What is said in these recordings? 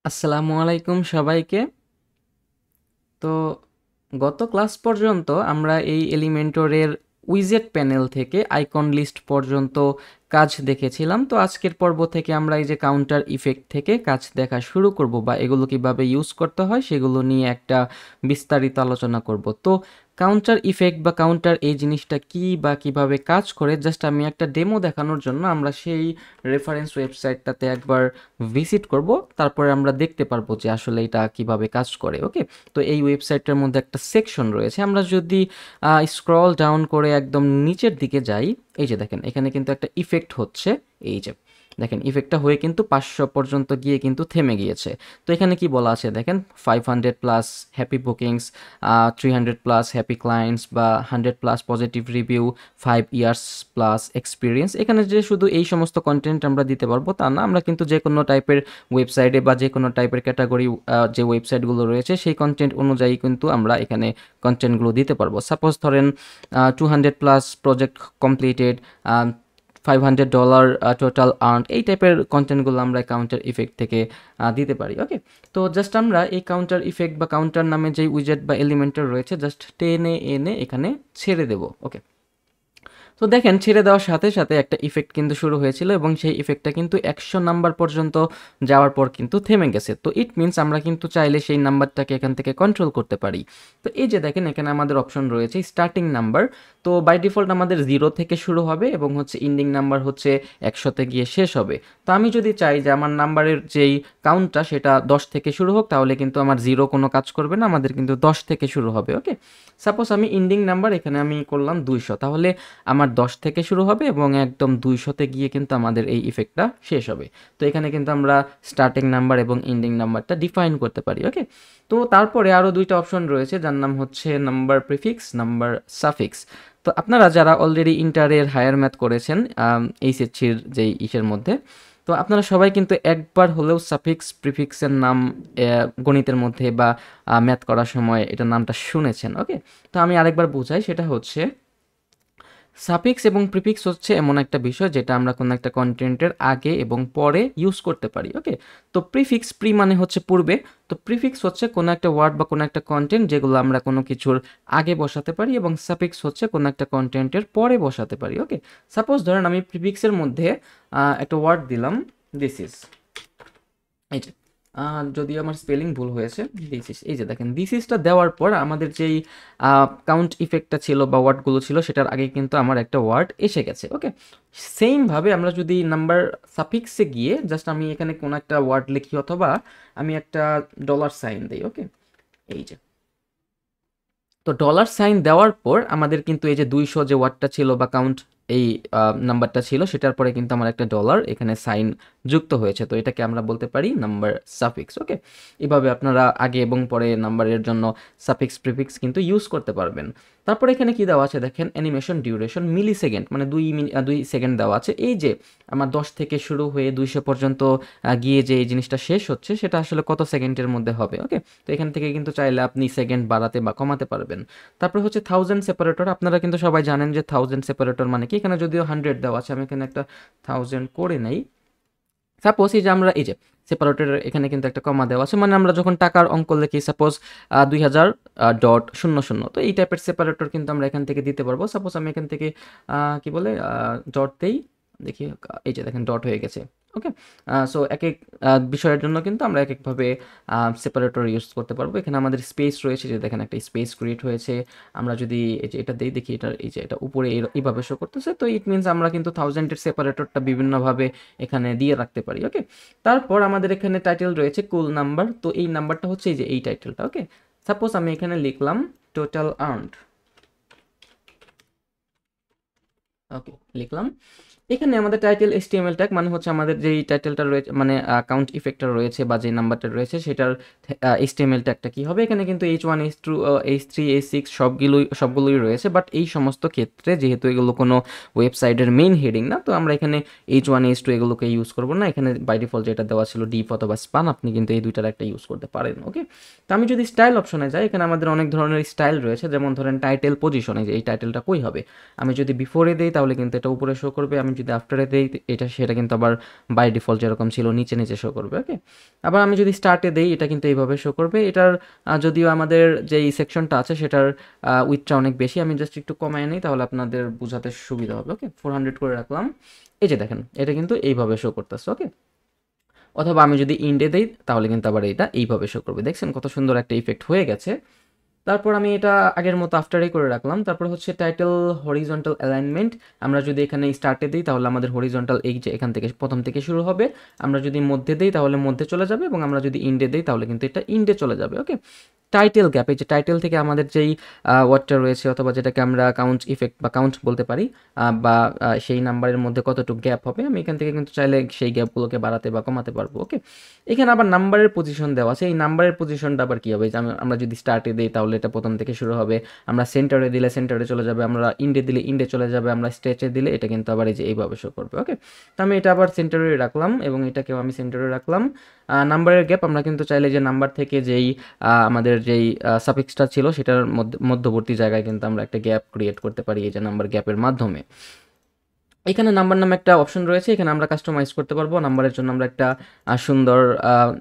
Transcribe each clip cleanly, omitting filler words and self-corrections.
আসসালামু আলাইকুম সবাইকে। তো গত ক্লাস পর্যন্ত আমরা এই এলিমেন্টরের উইজেট প্যানেল থেকে আইকন লিস্ট পর্যন্ত কাজ দেখেছিলাম। তো আজকের পর্ব থেকে আমরা এই যে কাউন্টার ইফেক্ট থেকে কাজ দেখা শুরু করব বা এগুলো কিভাবে ইউজ করতে হয় সেগুলো নিয়ে একটা বিস্তারিত আলোচনা করব। তো কাউন্টার ইফেক্ট বা কাউন্টার এই জিনিসটা কি বা কিভাবে কাজ করে জাস্ট আমি একটা ডেমো দেখানোর জন্য আমরা সেই রেফারেন্স ওয়েবসাইটটাতে একবার ভিজিট করব, তারপরে আমরা দেখতে পারবো যে আসলে এটা কিভাবে কাজ করে। ওকে, তো এই ওয়েবসাইটটার মধ্যে একটা সেকশন রয়েছে। আমরা যদি স্ক্রল ডাউন করে একদম নিচের দিকে যাই, এই যে দেখেন এখানে কিন্তু একটা ইফেক্ট হচ্ছে। এই যে দেখেন ইফেক্টটা হয়ে কিন্তু 500 পর্যন্ত গিয়ে কিন্তু থেমে গিয়েছে। তো এখানে কি বলা আছে দেখেন, 500 plus happy bookings, 300 plus happy clients বা 100 plus positive review, 5 years plus experience. এখানে যে শুধু এই সমস্ত কন্টেন্ট আমরা দিতে পারবো তা না, আমরা কিন্তু যে কোনো টাইপের ওয়েবসাইটে বা যে কোনো টাইপের ক্যাটাগরি যে ওয়েবসাইটগুলো রয়েছে সেই কন্টেন্ট অনুযায়ী কিন্তু আমরা এখানে কন্টেন্টগুলো দিতে পারবো। সাপোজ ধরেন 200 plus project completed, $500 total earn, এই টাইপের কন্টেন্টগুলো আমরা কাউন্টার ইফেক্ট থেকে দিতে পারি। ওকে, তো জাস্ট আমরা এই কাউন্টার ইফেক্ট বা কাউন্টার নামে যে উইজেট বা এলিমেন্টার রয়েছে জাস্ট টেনে এনে এখানে ছেড়ে দেবো। ওকে, তো দেখেন ছেড়ে দেওয়ার সাথে সাথে একটা ইফেক্ট কিন্তু শুরু হয়েছিল এবং সেই ইফেক্টটা কিন্তু 100 নাম্বার পর্যন্ত যাওয়ার পর কিন্তু থেমে গেছে। তো ইট মিনস আমরা কিন্তু চাইলে সেই নাম্বারটাকে এখান থেকে কন্ট্রোল করতে পারি। তো এই যে দেখেন এখানে আমাদের অপশন রয়েছে স্টার্টিং নাম্বার। তো বাই ডিফল্ট আমাদের 0 থেকে শুরু হবে এবং হচ্ছে ইন্ডিং নাম্বার হচ্ছে 100-তে গিয়ে শেষ হবে। তো আমি যদি চাই যে আমার নাম্বারের যেই কাউন্টটা সেটা 10 থেকে শুরু হোক, তাহলে কিন্তু আমার 0 কোনো কাজ করবে না, আমাদের কিন্তু 10 থেকে শুরু হবে। ওকে, সাপোজ আমি ইন্ডিং নাম্বার এখানে আমি করলাম 200, তাহলে আমার 10 থেকে শুরু হবে এবং একদম 200-তে গিয়ে কিন্তু আমাদের এই ইফেক্টটা শেষ হবে। তো এখানে কিন্তু আমরা স্টার্টিং নাম্বার এবং এন্ডিং নাম্বারটা ডিফাইন করতে পারি। ওকে, তো তারপরে আরও দুইটা অপশন রয়েছে যার নাম হচ্ছে নাম্বার প্রিফিক্স, নাম্বার সাফিক্স। তো আপনারা যারা অলরেডি ইন্টারের হায়ার ম্যাথ করেছেন এইচএসসির যেই ইসের মধ্যে, তো আপনারা সবাই কিন্তু একবার হলেও সাফিক্স প্রিফিক্সের নাম গণিতের মধ্যে বা ম্যাথ করার সময় এটার নামটা শুনেছেন। ওকে, তো আমি আরেকবার বুঝাই, সেটা হচ্ছে সাফিক্স এবং প্রিফিক্স হচ্ছে এমন একটা বিষয় যেটা আমরা কোনো একটা কন্টেন্টের আগে এবং পরে ইউজ করতে পারি। ওকে, তো প্রিফিক্স, প্রি মানে হচ্ছে পূর্বে, তো প্রিফিক্স হচ্ছে কোনো একটা ওয়ার্ড বা কোনো একটা কন্টেন্ট যেগুলো আমরা কোনো কিছুর আগে বসাতে পারি, এবং সাফিক্স হচ্ছে কোনো একটা কন্টেন্টের পরে বসাতে পারি। ওকে, সাপোজ ধরেন আমি প্রিফিক্সের মধ্যে একটা ওয়ার্ড দিলাম, দিস ইজ, এই যে যদিও আমার স্পেলিং ভুল হয়েছে, দিস ইজ, এই যে দেখেন দিস ইজটা দেওয়ার পর আমাদের যেই কাউন্ট ইফেক্টটা ছিল বা ওয়ার্ডগুলো ছিল সেটার আগে কিন্তু আমার একটা ওয়ার্ড এসে গেছে। ওকে, সেমভাবে আমরা যদি নাম্বার সাফিক্সে গিয়ে জাস্ট আমি এখানে কোনো একটা ওয়ার্ড লিখি অথবা আমি একটা ডলার সাইন দিই। ওকে, এই যে, তো ডলার সাইন দেওয়ার পর আমাদের কিন্তু এই যে 200 যে ওয়ার্ডটা ছিল বা কাউন্ট এই নাম্বারটা ছিল সেটার পরে কিন্তু আমার একটা ডলার এখানে সাইন যুক্ত হয়েছে। তো এটাকে আমরা বলতে পারি নাম্বার সাফিক্স। ওকে, এভাবে আপনারা আগে এবং পরে নাম্বারের জন্য সাফিক্স প্রিফিক্স কিন্তু ইউজ করতে পারবেন। তারপরে এখানে কি দেওয়া আছে দেখেন, অ্যানিমেশন ডিউরেশন মিলি সেকেন্ড, মানে 2 সেকেন্ড দেওয়া আছে। এই যে আমার 10 থেকে শুরু হয়ে 200 পর্যন্ত গিয়ে যে এই জিনিসটা শেষ হচ্ছে সেটা আসলে কত সেকেন্ডের মধ্যে হবে। ওকে, তো এখান থেকে কিন্তু চাইলে আপনি সেকেন্ড বাড়াতে বা কমাতে পারবেন। তারপর হচ্ছে 1000 সেপারেটর। আপনারা কিন্তু সবাই জানেন যে 1000 সেপারেটর মানে কি। এখানে যদিও 100 দেওয়া আছে, আমি এখানে একটা 1000 করে নেই। সাপোজ এই যে আমরা এই যে সেপারেটর এখানে কিন্তু একটা কমা দেওয়া আছে, মানে আমরা যখন টাকার অঙ্ক লিখি সাপোজ 2000.00, তো এই টাইপের সেপারেটর কিন্তু আমরা এখান থেকে দিতে পারবো। সাপোজ আমি এখান থেকে কি বলে ডট দেই, দেখি এই যে দেখেন ডট হয়ে গেছে। ওকে, সো এক এক বিষয়ের জন্য কিন্তু আমরা এক একভাবে সেপারেটর ইউজ করতে পারবো। এখানে আমাদের স্পেস রয়েছে, যে দেখেন একটা স্পেস ক্রিয়েট হয়েছে। আমরা যদি এই যে এটা দেখি, এটা এই যে এটা উপরে এইভাবে শো করতেছে, তো ইট মিনস আমরা কিন্তু 1000-এর সেপারেটরটা বিভিন্নভাবে এখানে দিয়ে রাখতে পারি। ওকে, তারপর আমাদের এখানে টাইটেল রয়েছে কুল নাম্বার। তো এই নাম্বারটা হচ্ছে এই যে এই টাইটেলটা। ওকে, সাপোজ আমি এখানে লিখলাম টোটাল আর্নড। ওকে, লিখলাম। এখানে আমাদের টাইটেল HTML ট্যাগ, মানে হচ্ছে আমাদের যেই টাইটেলটা রয়েছে, মানে কাউন্ট ইফেক্টটা রয়েছে বা যে নাম্বারটা রয়েছে সেটার HTML ট্যাগটা কি হবে। এখানে কিন্তু H1 H2 H3 H6 সবগুলোই রয়েছে, বাট এই সমস্ত ক্ষেত্রে যেহেতু এগুলো কোনো ওয়েবসাইটের মেইন হেডিং না, তো আমরা এখানে H1 H2 এগুলোকে ইউজ করব না। এখানে বাই ডিফল্ট যেটা দেওয়া ছিল ডিপ অথবা স্পান, আপনি কিন্তু এই দুইটার একটা ইউজ করতে পারেন। ওকে, তো আমি যদি স্টাইল অপশনে যাই, এখানে আমাদের অনেক ধরনের স্টাইল রয়েছে, যেমন ধরেন টাইটেল পজিশনে, যে এই টাইটেলটা কই হবে। আমি যদি বিফোরে দেই তাহলে কিন্তু এটা উপরে শো করবে, আমি যদি আফটারে দেই এটা সেটা কিন্তু আবার বাই ডিফল্ট যেরকম ছিল নিচে নিচে শো করবে। ওকে, আবার আমি যদি স্টার্টে দেই এটা কিন্তু এইভাবে শো করবে। এটার যদিও আমাদের যেই সেকশনটা আছে সেটার উইথটা অনেক বেশি, আমি জাস্ট একটু কমায় নিই তাহলে আপনাদের বোঝাতে সুবিধা হবে। ওকে, 400 করে রাখলাম। এই যে দেখেন এটা কিন্তু এইভাবে শো করতেছে। ওকে, অথবা আমি যদি ইন্ডে দেই তাহলে কিন্তু আবার এটা এইভাবে শো করবে। দেখছেন কত সুন্দর একটা ইফেক্ট হয়ে গেছে। তারপর আমি এটা আগের মতো আফটারেই করে রাখলাম। তারপর হচ্ছে টাইটেল হরিজন্টাল অ্যালাইনমেন্ট। আমরা যদি এখানে স্টার্টে দিই তাহলে আমাদের হরিজন্টাল এই যে এখান থেকে প্রথম থেকে শুরু হবে। আমরা যদি মধ্যে দিই তাহলে মধ্যে চলে যাবে, এবং আমরা যদি ইন্ডে দিই তাহলে কিন্তু এটা ইন্ডে চলে যাবে। ওকে, টাইটেল গ্যাপ, এই যে টাইটেল থেকে আমাদের যেই ওয়ার্ডটা রয়েছে অথবা যেটাকে আমরা কাউন্ট ইফেক্ট বা কাউন্ট বলতে পারি, বা সেই নাম্বারের মধ্যে কতটুকু গ্যাপ হবে, আমি এখান থেকে কিন্তু চাইলে সেই গ্যাপগুলোকে বাড়াতে বা কমাতে পারবো। ওকে, এখানে আবার নাম্বারের পজিশন দেওয়া আছে। এই নাম্বারের পজিশনটা আবার কী হবে, যে আমরা যদি স্টার্টে দিই তাহলে এটা প্রথম থেকে শুরু হবে, আমরা সেন্টারে দিলে সেন্টারে চলে যাবে, আমরা ইন্ডে দিলে ইন্ডে চলে যাবে, আমরা স্টেচে দিলে এটা কিন্তু আবার এই যে এইভাবে শো করবে। ওকে, তো আমি এটা আবার সেন্টারে রাখলাম এবং এটাকেও আমি সেন্টারে রাখলাম। নাম্বারের গ্যাপ আমরা কিন্তু চাইলে যে নাম্বার থেকে যেই আমাদের যেই সাফিক্সটা ছিল সেটার মধ্যবর্তী জায়গায় কিন্তু আমরা একটা গ্যাপ ক্রিয়েট করতে পারি এই যে নাম্বার গ্যাপের মাধ্যমে। এখানে নাম্বার নামে একটা অপশন রয়েছে, এখানে আমরা কাস্টমাইজ করতে পারবো। নাম্বারের জন্য আমরা একটা সুন্দর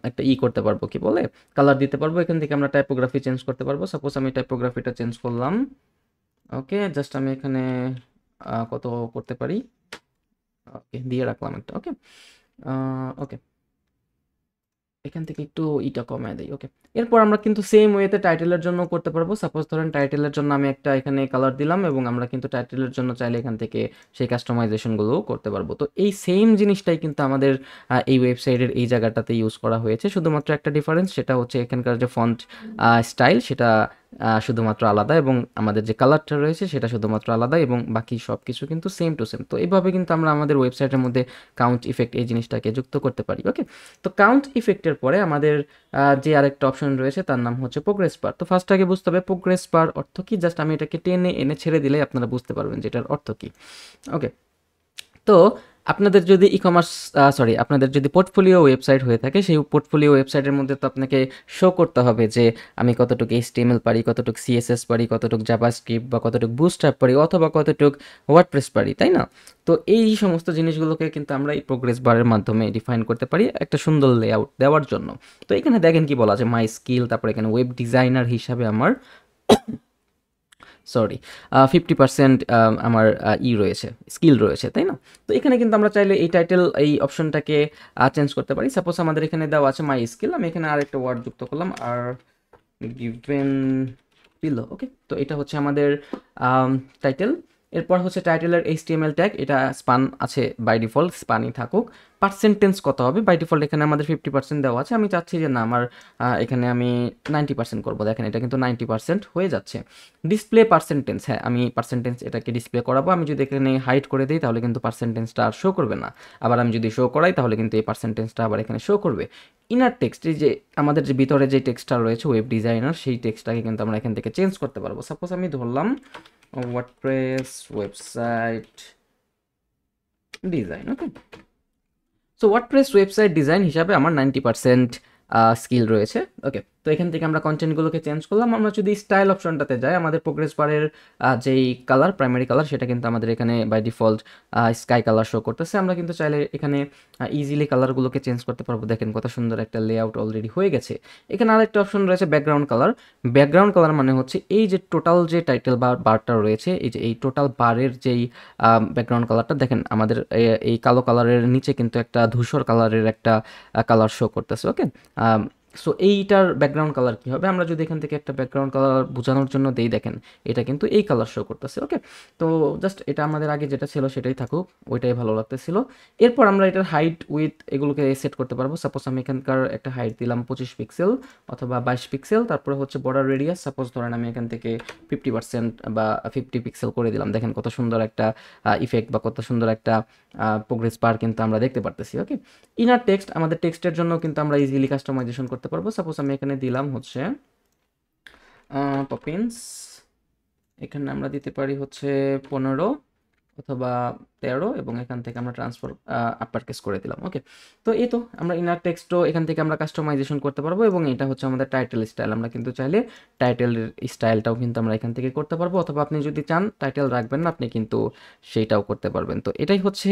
একটা করতে পারবো, কি বলে কালার দিতে পারবো। এখান থেকে আমরা টাইপোগ্রাফি চেঞ্জ করতে পারবো। সাপোজ আমি টাইপোগ্রাফিটা চেঞ্জ করলাম। ওকে, জাস্ট আমি এখানে কত করতে পারি, ওকে দিয়ে রাখলাম একটা। ওকে, ওকে এখান থেকে একটু ইটা কমায় দেই। ওকে, এরপর আমরা কিন্তু সেম ওয়েতে টাইটেলের জন্য করতে পারবো। সাপোজ ধরেন টাইটেলের জন্য আমি একটা এখানে কালার দিলাম এবং আমরা কিন্তু টাইটেলের জন্য চাইলে এখান থেকে সেই কাস্টমাইজেশনগুলোও করতে পারবো। তো এই সেম জিনিসটাই কিন্তু আমাদের এই ওয়েবসাইটের এই জায়গাটাতে ইউজ করা হয়েছে। শুধুমাত্র একটা ডিফারেন্স, সেটা হচ্ছে এখানকার যে ফন্ট স্টাইল সেটা শুধুমাত্র আলাদা, এবং আমাদের যে কালারটা রয়েছে সেটা শুধুমাত্র আলাদা, এবং বাকি সব কিছু কিন্তু সেম টু সেম। তো এইভাবে কিন্তু আমরা আমাদের ওয়েবসাইটের মধ্যে কাউন্ট ইফেক্ট এই জিনিসটাকে যুক্ত করতে পারি। ওকে, তো কাউন্ট ইফেক্টের পরে আমাদের যে আরেকটা অপশন রয়েছে তার নাম হচ্ছে প্রোগ্রেস বার। তো ফার্স্ট আগে বুঝতে হবে প্রোগ্রেস বার অর্থ কি। জাস্ট আমি এটাকে টেনে এনে ছেড়ে দিলে আপনারা বুঝতে পারবেন যে এটার অর্থ কি। ওকে, তো আপনাদের যদি আপনাদের যদি পোর্টফোলিও ওয়েবসাইট হয়ে থাকে, সেই পোর্টফোলিও ওয়েবসাইটের মধ্যে তো আপনাকে শো করতে হবে যে আমি কতটুকু HTML পারি, কতটুকু CSS পারি, কতটুকু জাভাস্ক্রিপ্ট বা কতটুকু বুটস্ট্র্যাপ পারি, অথবা কতটুকু ওয়ার্ডপ্রেস পারি, তাই না? তো এই সমস্ত জিনিসগুলোকে কিন্তু আমরা এই প্রোগ্রেস বারের মাধ্যমে ডিফাইন করতে পারি একটা সুন্দর লেআউট দেওয়ার জন্য। তো এখানে দেখেন কি বলা আছে, মাই স্কিল, তারপরে এখানে ওয়েব ডিজাইনার হিসাবে আমার 50% আমার রয়েছে, স্কিল রয়েছে, তাই না? তো এখানে কিন্তু আমরা চাইলে এই টাইটেল এই অপশনটাকে চেঞ্জ করতে পারি। সাপোজ আমাদের এখানে দেওয়া আছে মাই স্কিল, আমি এখানে আরেকটা ওয়ার্ড যুক্ত করলাম, আর গিভেন বিলো। ওকে, তো এটা হচ্ছে আমাদের টাইটেল। এরপর হচ্ছে টাইটেলের HTML ট্যাগ, এটা স্পান আছে বাই ডিফল্ট, স্পানই থাকুক। পার্সেন্টেজ কত হবে, বাই ডিফল্ট এখানে আমাদের 50% দেওয়া আছে। আমি চাচ্ছি যে না আমার এখানে আমি 90% করবো। দেখেন এটা কিন্তু 90% হয়ে যাচ্ছে। ডিসপ্লে পার্সেন্টেজ, হ্যাঁ আমি পার্সেন্টেজ এটাকে ডিসপ্লে করাবো। আমি যদি এখানে হাইড করে দিই তাহলে কিন্তু পার্সেন্টেজটা আর শো করবে না। আবার আমি যদি শো করাই তাহলে কিন্তু এই পার্সেন্টেজটা আবার এখানে শো করবে। ইনার টেক্সট, এই যে আমাদের যে ভিতরে যে টেক্সটটা রয়েছে ওয়েব ডিজাইনার, সেই টেক্সটটাকে কিন্তু আমরা এখান থেকে চেঞ্জ করতে পারবো। সাপোজ আমি ধরলাম ওয়ার্ডপ্রেস ওয়েবসাইট ডিজাইন। ওকে, সো ওয়ার্ডপ্রেস ওয়েবসাইট ডিজাইন হিসাবে আমার 90% স্কিল রয়েছে। ওকে, তো এখান থেকে আমরা কন্টেন্টগুলোকে চেঞ্জ করলাম। আমরা যদি স্টাইল অপশনটাতে যাই, আমাদের প্রোগ্রেস বারের যেই কালার, প্রাইমারি কালার, সেটা কিন্তু আমাদের এখানে by default sky colour show করতেছে। আমরা কিন্তু চাইলে এখানে ইজিলি কালারগুলোকে চেঞ্জ করতে পারবো। দেখেন কত সুন্দর একটা লেআউট অলরেডি হয়ে গেছে। এখানে আরেকটা অপশন রয়েছে ব্যাকগ্রাউন্ড কালার। ব্যাকগ্রাউন্ড কালার মানে হচ্ছে এই যে টোটাল যে টাইটেল বারটা রয়েছে, এই যে এই টোটাল বারের যেই ব্যাকগ্রাউন্ড কালারটা দেখেন, আমাদের এই কালো কালারের নিচে কিন্তু একটা ধূসর কালারের একটা কালার শো করতেছে। ওকে, সো এইটার ব্যাকগ্রাউন্ড কালার কী হবে, আমরা যদি এখান থেকে একটা ব্যাকগ্রাউন্ড কালার বোঝানোর জন্য দেই, দেখেন এটা কিন্তু এই কালার শো করতেছে। ওকে, তো জাস্ট এটা আমাদের আগে যেটা ছিল সেটাই থাকুক, ওইটাই ভালো লাগতেছিল। এরপর আমরা এটার হাইট উইথ এগুলোকে সেট করতে পারবো। সাপোজ আমি এখানকার একটা হাইট দিলাম 25 পিক্সেল অথবা 22 পিক্সেল। তারপরে হচ্ছে বর্ডার রেডিয়াস, সাপোজ ধরেন আমি এখান থেকে 50% বা 50 পিক্সেল করে দিলাম। দেখেন কত সুন্দর একটা ইফেক্ট বা কত সুন্দর একটা প্রোগ্রেস বার কিন্তু আমরা দেখতে পারতেছি। ওকে, ইনার টেক্সট, আমাদের টেক্সটের জন্য কিন্তু আমরা ইজিলি কাস্টমাইজেশন করতে পারবো। সাপোজ আমি এখানে দিলাম হচ্ছে পপিন্স, এখানে আমরা দিতে পারি হচ্ছে 15 অথবা 13 এবং এখান থেকে আমরা ট্রান্সফার আপার কেস করে দিলাম। ওকে, তো এই তো আমরা ইনার টেক্সটও এখান থেকে আমরা কাস্টমাইজেশন করতে পারবো এবং এটা হচ্ছে আমাদের টাইটেল স্টাইল। আমরা কিন্তু চাইলে টাইটেলের স্টাইলটাও কিন্তু আমরা এখান থেকে করতে পারবো, অথবা আপনি যদি চান টাইটেল রাখবেন না আপনি কিন্তু সেইটাও করতে পারবেন। তো এটাই হচ্ছে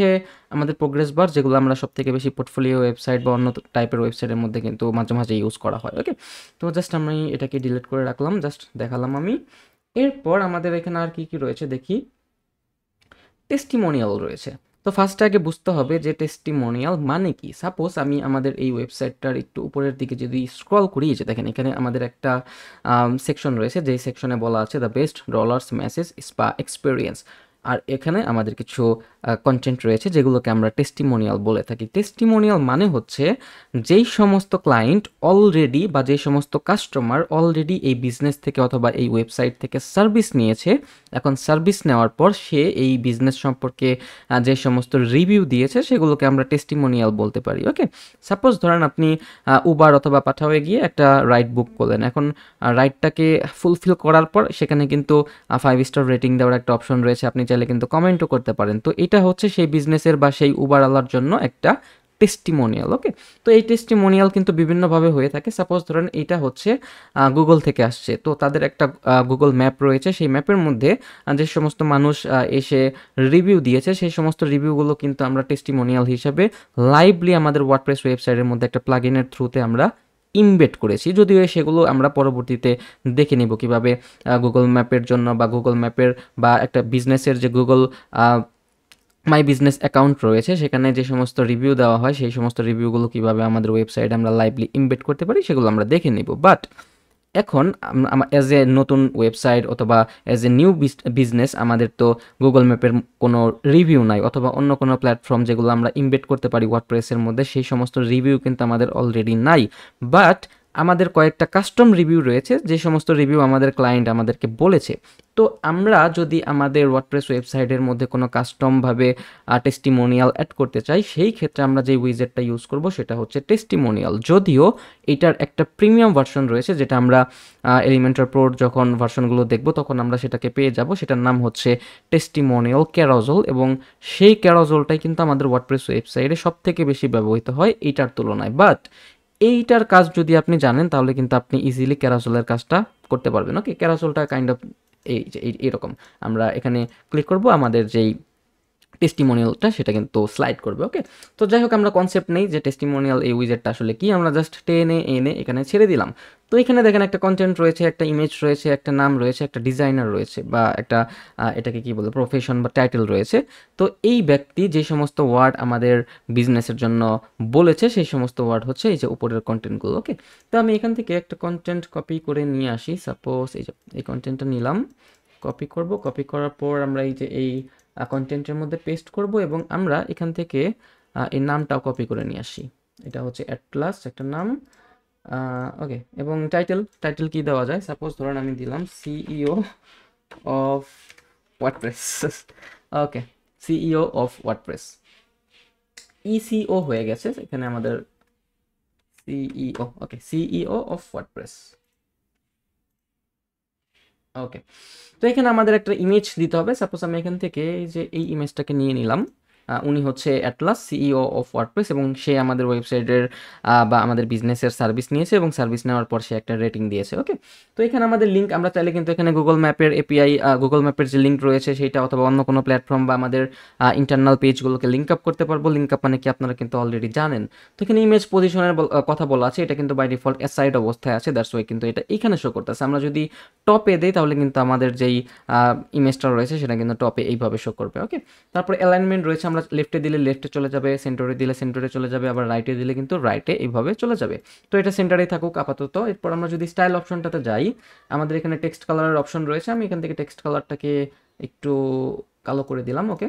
আমাদের প্রোগ্রেস বার, যেগুলো আমরা সব থেকে বেশি পোর্টফোলিও ওয়েবসাইট বা অন্য টাইপের ওয়েবসাইটের মধ্যে কিন্তু মাঝে মাঝে ইউজ করা হয়। ওকে, তো জাস্ট আমি এটাকে ডিলিট করে রাখলাম, জাস্ট দেখালাম আমি। এরপর আমাদের এখানে আর কি কি রয়েছে দেখি। টেস্টিমোনিয়াল রয়েছে। তো ফার্স্টে আগে বুঝতে হবে যে টেস্টিমোনিয়াল মানে কি। সাপোজ আমি আমাদের এই ওয়েবসাইটটার একটু উপরের দিকে যদি স্ক্রল করি, যে দেখেন এখানে আমাদের একটা সেকশন রয়েছে, যেই সেকশনে বলা আছে the best dollars massage spa experience. আর এখানে আমাদের কিছু কন্টেন্ট রয়েছে যেগুলোকে আমরা টেস্টিমোনিয়াল বলে থাকি। টেস্টিমোনিয়াল মানে হচ্ছে যেই সমস্ত ক্লায়েন্ট অলরেডি বা যেই সমস্ত কাস্টমার অলরেডি এই বিজনেস থেকে অথবা এই ওয়েবসাইট থেকে সার্ভিস নিয়েছে, এখন সার্ভিস নেওয়ার পর সে এই বিজনেস সম্পর্কে যে সমস্ত রিভিউ দিয়েছে সেগুলোকে আমরা টেস্টিমোনিয়াল বলতে পারি। ওকে, সাপোজ ধরেন আপনি উবার অথবা পাঠাওয়ে গিয়ে একটা রাইড বুক করলেন, এখন রাইডটাকে ফুলফিল করার পর সেখানে কিন্তু 5 স্টার রেটিং দেওয়ার একটা অপশন রয়েছে, আপনি চাইলে কিন্তু কমেন্টও করতে পারেন। তো এটা হচ্ছে সেই বিজনেসের বা সেই উবারওয়ালার জন্য একটা টেস্টিমোনিয়াল। ওকে, তো এই টেস্টিমোনিয়াল কিন্তু বিভিন্নভাবে হয়ে থাকে। সাপোজ ধরেন এইটা হচ্ছে গুগল থেকে আসছে, তো তাদের একটা গুগল ম্যাপ রয়েছে, সেই ম্যাপের মধ্যে যে সমস্ত মানুষ এসে রিভিউ দিয়েছে সেই সমস্ত রিভিউগুলো কিন্তু আমরা টেস্টিমোনিয়াল হিসেবে লাইভলি আমাদের ওয়ার্ডপ্রেস ওয়েবসাইটের মধ্যে একটা প্লাগইনের থ্রুতে আমরা ইমবেড করেছি। যদিও সেগুলো আমরা পরবর্তীতে দেখে নিব কিভাবে গুগল ম্যাপের জন্য বা গুগল ম্যাপের বা একটা বিজনেসের যে গুগল মাই বিজনেস অ্যাকাউন্ট রয়েছে সেখানে যে সমস্ত রিভিউ দেওয়া হয় সেই সমস্ত রিভিউগুলো কিভাবে আমাদের ওয়েবসাইটে আমরা লাইভলি ইমবেড করতে পারি সেগুলো আমরা দেখে নিব। বাট এখন অ্যাজ এ নতুন ওয়েবসাইট অথবা অ্যাজ এ নিউ বিজনেস আমাদের তো গুগল ম্যাপের কোনো রিভিউ নাই, অথবা অন্য কোনো প্ল্যাটফর্ম যেগুলো আমরা ইমবেড করতে পারি ওয়ার্ডপ্রেসের মধ্যে সেই সমস্ত রিভিউ কিন্তু আমাদের অলরেডি নাই। বাট আমাদের কয়েকটা কাস্টম রিভিউ রয়েছে যে সমস্ত রিভিউ আমাদের ক্লায়েন্ট আমাদেরকে বলেছে। তো আমরা যদি আমাদের ওয়ার্ডপ্রেস ওয়েবসাইটের মধ্যে কোনো কাস্টমভাবে টেস্টিমোনিয়াল অ্যাড করতে চাই, সেই ক্ষেত্রে আমরা যে উইজেটটা ইউজ করব সেটা হচ্ছে টেস্টিমোনিয়াল। যদিও এটার একটা প্রিমিয়াম ভার্সন রয়েছে যেটা আমরা এলিমেন্টর প্রোর যখন ভার্সনগুলো দেখব তখন আমরা সেটাকে পেয়ে যাব, সেটার নাম হচ্ছে টেস্টিমোনিয়াল ক্যারোজল, এবং সেই ক্যারোজলটাই কিন্তু আমাদের ওয়ার্ডপ্রেস ওয়েবসাইটে সব থেকে বেশি ব্যবহৃত হয় এইটার তুলনায়। বাট এইটার কাজ যদি আপনি জানেন তাহলে কিন্তু আপনি ইজিলি ক্যারোজলের কাজটা করতে পারবেন। ওকে, ক্যারোজলটা কাইন্ড অফ এইরকম। আমরা এখানে ক্লিক করব, আমাদের যেই টেস্টিমোনিয়ালটা সেটা কিন্তু স্লাইড করবে। ওকে, তো যাই হোক আমরা কনসেপ্ট নেই যে টেস্টিমোনিয়াল এই উইজেটটা আসলে কি, আমরা জাস্ট টেনে এনে এখানে ছেড়ে দিলাম। তো এখানে দেখেন একটা কন্টেন্ট রয়েছে, একটা ইমেজ রয়েছে, একটা নাম রয়েছে, একটা ডিজাইনার রয়েছে, বা একটা এটাকে কি বলে প্রফেশন বা টাইটেল রয়েছে। তো এই ব্যক্তি যে সমস্ত ওয়ার্ড আমাদের বিজনেসের জন্য বলেছে সেই সমস্ত ওয়ার্ড হচ্ছে এই যে উপরের কন্টেন্টগুলো। ওকে, তো আমি এখান থেকে একটা কন্টেন্ট কপি করে নিয়ে আসি। সাপোজ এই যে এই কন্টেন্টটা নিলাম, কপি করব, কপি করার পর আমরা এই যে এই কন্টেন্টের মধ্যে পেস্ট করব এবং আমরা এখান থেকে এই নামটাও কপি করে নিয়ে আসি। এটা হচ্ছে অ্যাটলাস একটা নাম। ওকে, এবং টাইটেল কি দেওয়া যায়, সাপোজ ধরুন আমি দিলাম CEO of WordPress. Okay, CEO of WordPress, CEO হয়ে গেছে এখানে আমাদের CEO. Okay, CEO of WordPress. Okay, তো এখানে আমাদের একটা ইমেজ দিতে হবে। সাপোজ আমি এখান থেকে এই যে এই ইমেজটাকে নিয়ে নিলাম, উনি হচ্ছে অ্যাটলাস সিইও অফ ওয়ার্ডপ্রেস এবং সে আমাদের ওয়েবসাইটের বা আমাদের বিজনেসের সার্ভিস নিয়েছে এবং সার্ভিস নেওয়ার পর সে একটা রেটিং দিয়েছে। ওকে, তো এখানে আমাদের লিঙ্ক, আমরা চাইলে কিন্তু এখানে গুগল ম্যাপের এপিআই, গুগল ম্যাপের যে লিঙ্ক রয়েছে সেটা অথবা অন্য কোনো প্ল্যাটফর্ম বা আমাদের ইন্টারনাল পেজগুলোকে লিঙ্ক আপ করতে পারবো। লিঙ্ক আপ মানে কি আপনারা কিন্তু অলরেডি জানেন। তো এখানে ইমেজ পজিশনের কথা বলা আছে, এটা কিন্তু বাই ডিফল্ট অ্যাসাইড অবস্থায় আছে, দ্যাটস ওয়াই কিন্তু এটা এখানে শো করতেছে। আমরা যদি টপে দেই তাহলে কিন্তু আমাদের যেই ইমেজটা রয়েছে সেটা কিন্তু টপে এইভাবে শো করবে। ওকে, তারপর অ্যালাইনমেন্ট রয়েছে, আমরা লেফটে দিলে লেফটে চলে যাবে, সেন্টারে দিলে সেন্টারে চলে যাবে, আবার রাইটে দিলে কিন্তু রাইটে এইভাবে চলে যাবে। তো এটা সেন্টারেই থাকুক আপাতত। এরপর আমরা যদি স্টাইল অপশনটাতে যাই, আমাদের এখানে টেক্সট কালারের অপশন রয়েছে, আমি এখান থেকে টেক্সট কালারটাকে একটু কালো করে দিলাম। ওকে,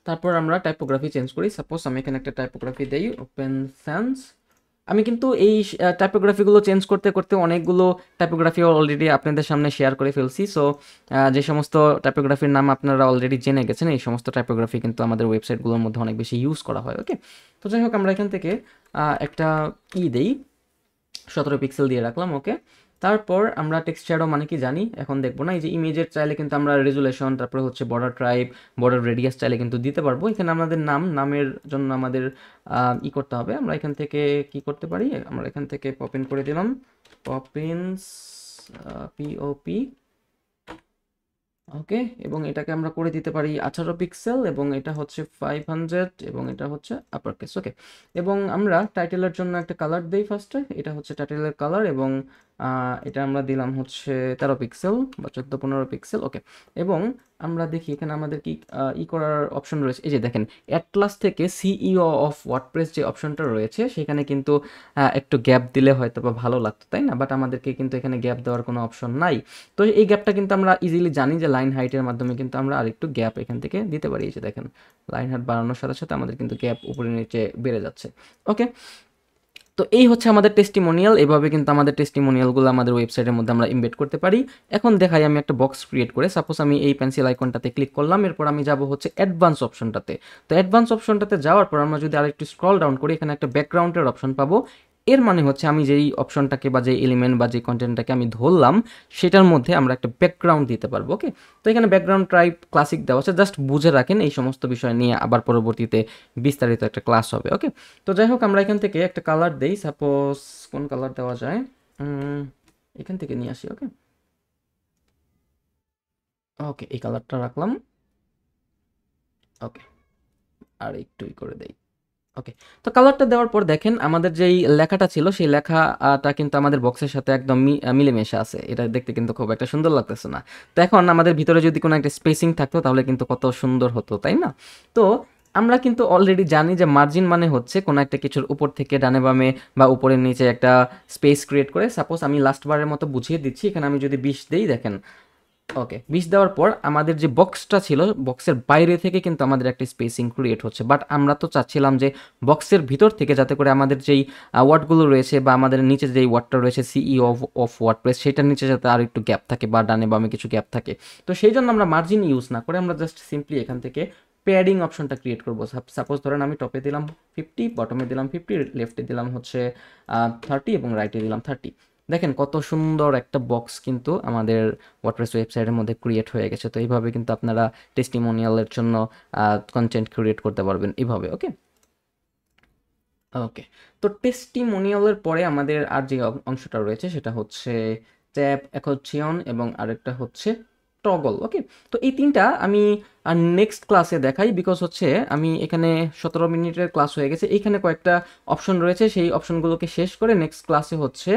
তারপর আমরা টাইপোগ্রাফি চেঞ্জ করি। সাপোজ আমি এখানে একটা টাইপোগ্রাফি দেই ওপেন সেন্স। আমি কিন্তু এই টাইপোগ্রাফিগুলো চেঞ্জ করতে করতে অনেকগুলো টাইপোগ্রাফি অলরেডি আপনাদের সামনে শেয়ার করে ফেলছি। সো যে সমস্ত টাইপোগ্রাফির নাম আপনারা অলরেডি জেনে গেছেন এই সমস্ত টাইপোগ্রাফি কিন্তু আমাদের ওয়েবসাইটগুলোর মধ্যে অনেক বেশি ইউজ করা হয়। ওকে, তো যাই হোক আমরা এখান থেকে একটা দেই 17 পিক্সেল দিয়ে রাখলাম। ওকে, তারপর আমরা টেক্সট শ্যাডো মানে কি জানি, এখন দেখবো না। এই যে ইমেজের চাইলে কিন্তু আমরা রেজুলেশন, তারপরে হচ্ছে বর্ডার টাইপ, বর্ডার রেডিয়াস চাইলে কিন্তু দিতে পারবো। এখানে আমাদের নামের জন্য আমাদের করতে হবে। আমরা এখান থেকে কি করতে পারি, আমরা এখান থেকে পপিন করে দিলাম, পপিন্স পিওপি, ওকে। এবং এটাকে আমরা করে দিতে পারি 18 পিক্সেল, এবং এটা হচ্ছে 500, এবং এটা হচ্ছে আপার কেস, ওকে। এবং আমরা টাইটেলের জন্য একটা কালার দেই ফার্স্টে, এটা হচ্ছে টাইটেলের কালার, এবং এটা আমরা দিলাম হচ্ছে 13 পিক্সেল বা 14-15 পিক্সেল, ওকে। এবং আমরা দেখি এখানে আমাদের কি করার অপশন রয়েছে। এই যে দেখেন, অ্যাটলাস থেকে সিইও অফ ওয়ার্ডপ্রেস যে অপশনটা রয়েছে, সেখানে কিন্তু একটু গ্যাপ দিলে হয়তো বা ভালো লাগতো, তাই না? বাট আমাদেরকে কিন্তু এখানে গ্যাপ দেওয়ার কোনো অপশন নাই। তো এই গ্যাপটা কিন্তু আমরা ইজিলি জানি যে লাইন হাইটের মাধ্যমে কিন্তু আমরা আরেকটু গ্যাপ এখান থেকে দিতে পারি। এই যে দেখেন, লাইন হাইট বাড়ানোর সাথে সাথে আমাদের কিন্তু গ্যাপ উপরে নিচে বেড়ে যাচ্ছে, ওকে। তো এই হচ্ছে আমাদের টেস্টিমোনিয়াল। এভাবে কিন্তু আমাদের টেস্টিমোনিয়ালগুলো আমাদের ওয়েবসাইটের মধ্যে আমরা ইমবেড করতে পারি। এখন দেখাই আমি একটা বক্স ক্রিয়েট করে, সাপোজ আমি এই পেন্সিল আইকনটাতে ক্লিক করলাম, এরপর আমি যাব হচ্ছে অ্যাডভান্স অপশনটাতে। তো অ্যাডভান্স অপশনটাতে যাওয়ার পর আমরা যদি আরেকটু স্ক্রল ডাউন করি, এখানে একটা ব্যাকগ্রাউন্ডের অপশন পাবো। এর মানে হচ্ছে আমি যেই অপশনটাকে বা যেই এলিমেন্ট বা যে কন্টেন্টটাকে আমি ধরলাম, সেটার মধ্যে আমরা একটা ব্যাকগ্রাউন্ড দিতে পারবো, ওকে। তো এখানে ব্যাকগ্রাউন্ড টাইপ ক্লাসিক দেওয়া আছে, জাস্ট বুঝে রাখেন, এই সমস্ত বিষয় নিয়ে আবার পরবর্তীতে বিস্তারিত একটা ক্লাস হবে, ওকে। তো যাই হোক, আমরা এখান থেকে একটা কালার দেই, সাপোজ কোন কালার দেওয়া যায়, এখান থেকে নিয়ে আসি, ওকে। ওকে, এই কালারটা রাখলাম, ওকে। আর একটুই করে দেই, ওকে। তো কালারটা দেওয়ার পর দেখেন আমাদের যেই লেখাটা ছিল, সেই লেখাটা কিন্তু আমাদের বক্সের সাথে একদম মিলেমিশে আছে। এটা দেখতে কিন্তু খুব একটা সুন্দর লাগতেছে না। তো এখন আমাদের ভিতরে যদি কোনো একটা স্পেসিং থাকতো, তাহলে কিন্তু কত সুন্দর হতো, তাই না? তো আমরা কিন্তু অলরেডি জানি যে মার্জিন মানে হচ্ছে কোনো একটা কিছুর উপর থেকে ডানে বামে বা উপরের নিচে একটা স্পেস ক্রিয়েট করে। সাপোজ আমি লাস্ট বারের মতো বুঝিয়ে দিচ্ছি, এখানে আমি যদি 20 দেই, দেখেন, ওকে। 20 দেওয়ার পর আমাদের যে বক্সটা ছিল, বক্সের বাইরে থেকে কিন্তু আমাদের একটা স্পেসিং ক্রিয়েট হচ্ছে। বাট আমরা তো চাচ্ছিলাম যে বক্সের ভিতর থেকে, যাতে করে আমাদের যেই ওয়ার্ডগুলো রয়েছে বা আমাদের নিচে যেই ওয়ার্ডটা রয়েছে সিইও অফ ওয়ার্ডপ্রেস, সেটার নিচে যাতে আর একটু গ্যাপ থাকে বা ডানে বামে কিছু গ্যাপ থাকে। তো সেই জন্য আমরা মার্জিন ইউজ না করে আমরা জাস্ট সিম্পলি এখান থেকে প্যাডিং অপশনটা ক্রিয়েট করবো। সাপোজ ধরেন আমি টপে দিলাম 50, বটমে দিলাম 50, লেফটে দিলাম হচ্ছে 30, এবং রাইটে দিলাম 30। দেখেন কত সুন্দর একটা বক্স কিন্তু আমাদের ওয়ার্ডপ্রেস ওয়েবসাইটের মধ্যে ক্রিয়েট হয়ে গেছে। তো এইভাবে কিন্তু আপনারা টেস্টিমোনিয়ালের জন্য কন্টেন্ট ক্রিয়েট করতে পারবেন এইভাবে, ওকে। ওকে, তো টেস্টিমোনিয়ালের পরে আমাদের আর যে অংশটা রয়েছে, সেটা হচ্ছে ট্যাব অ্যাকোচিয়ন, এবং আরেকটা হচ্ছে টগল, ওকে। তো এই তিনটা আমি নেক্সট ক্লাসে দেখাই, বিকজ হচ্ছে আমি এখানে 17 মিনিটের ক্লাস হয়ে গেছে, এইখানে কয়েকটা অপশন রয়েছে, সেই অপশনগুলোকে শেষ করে নেক্সট ক্লাসে হচ্ছে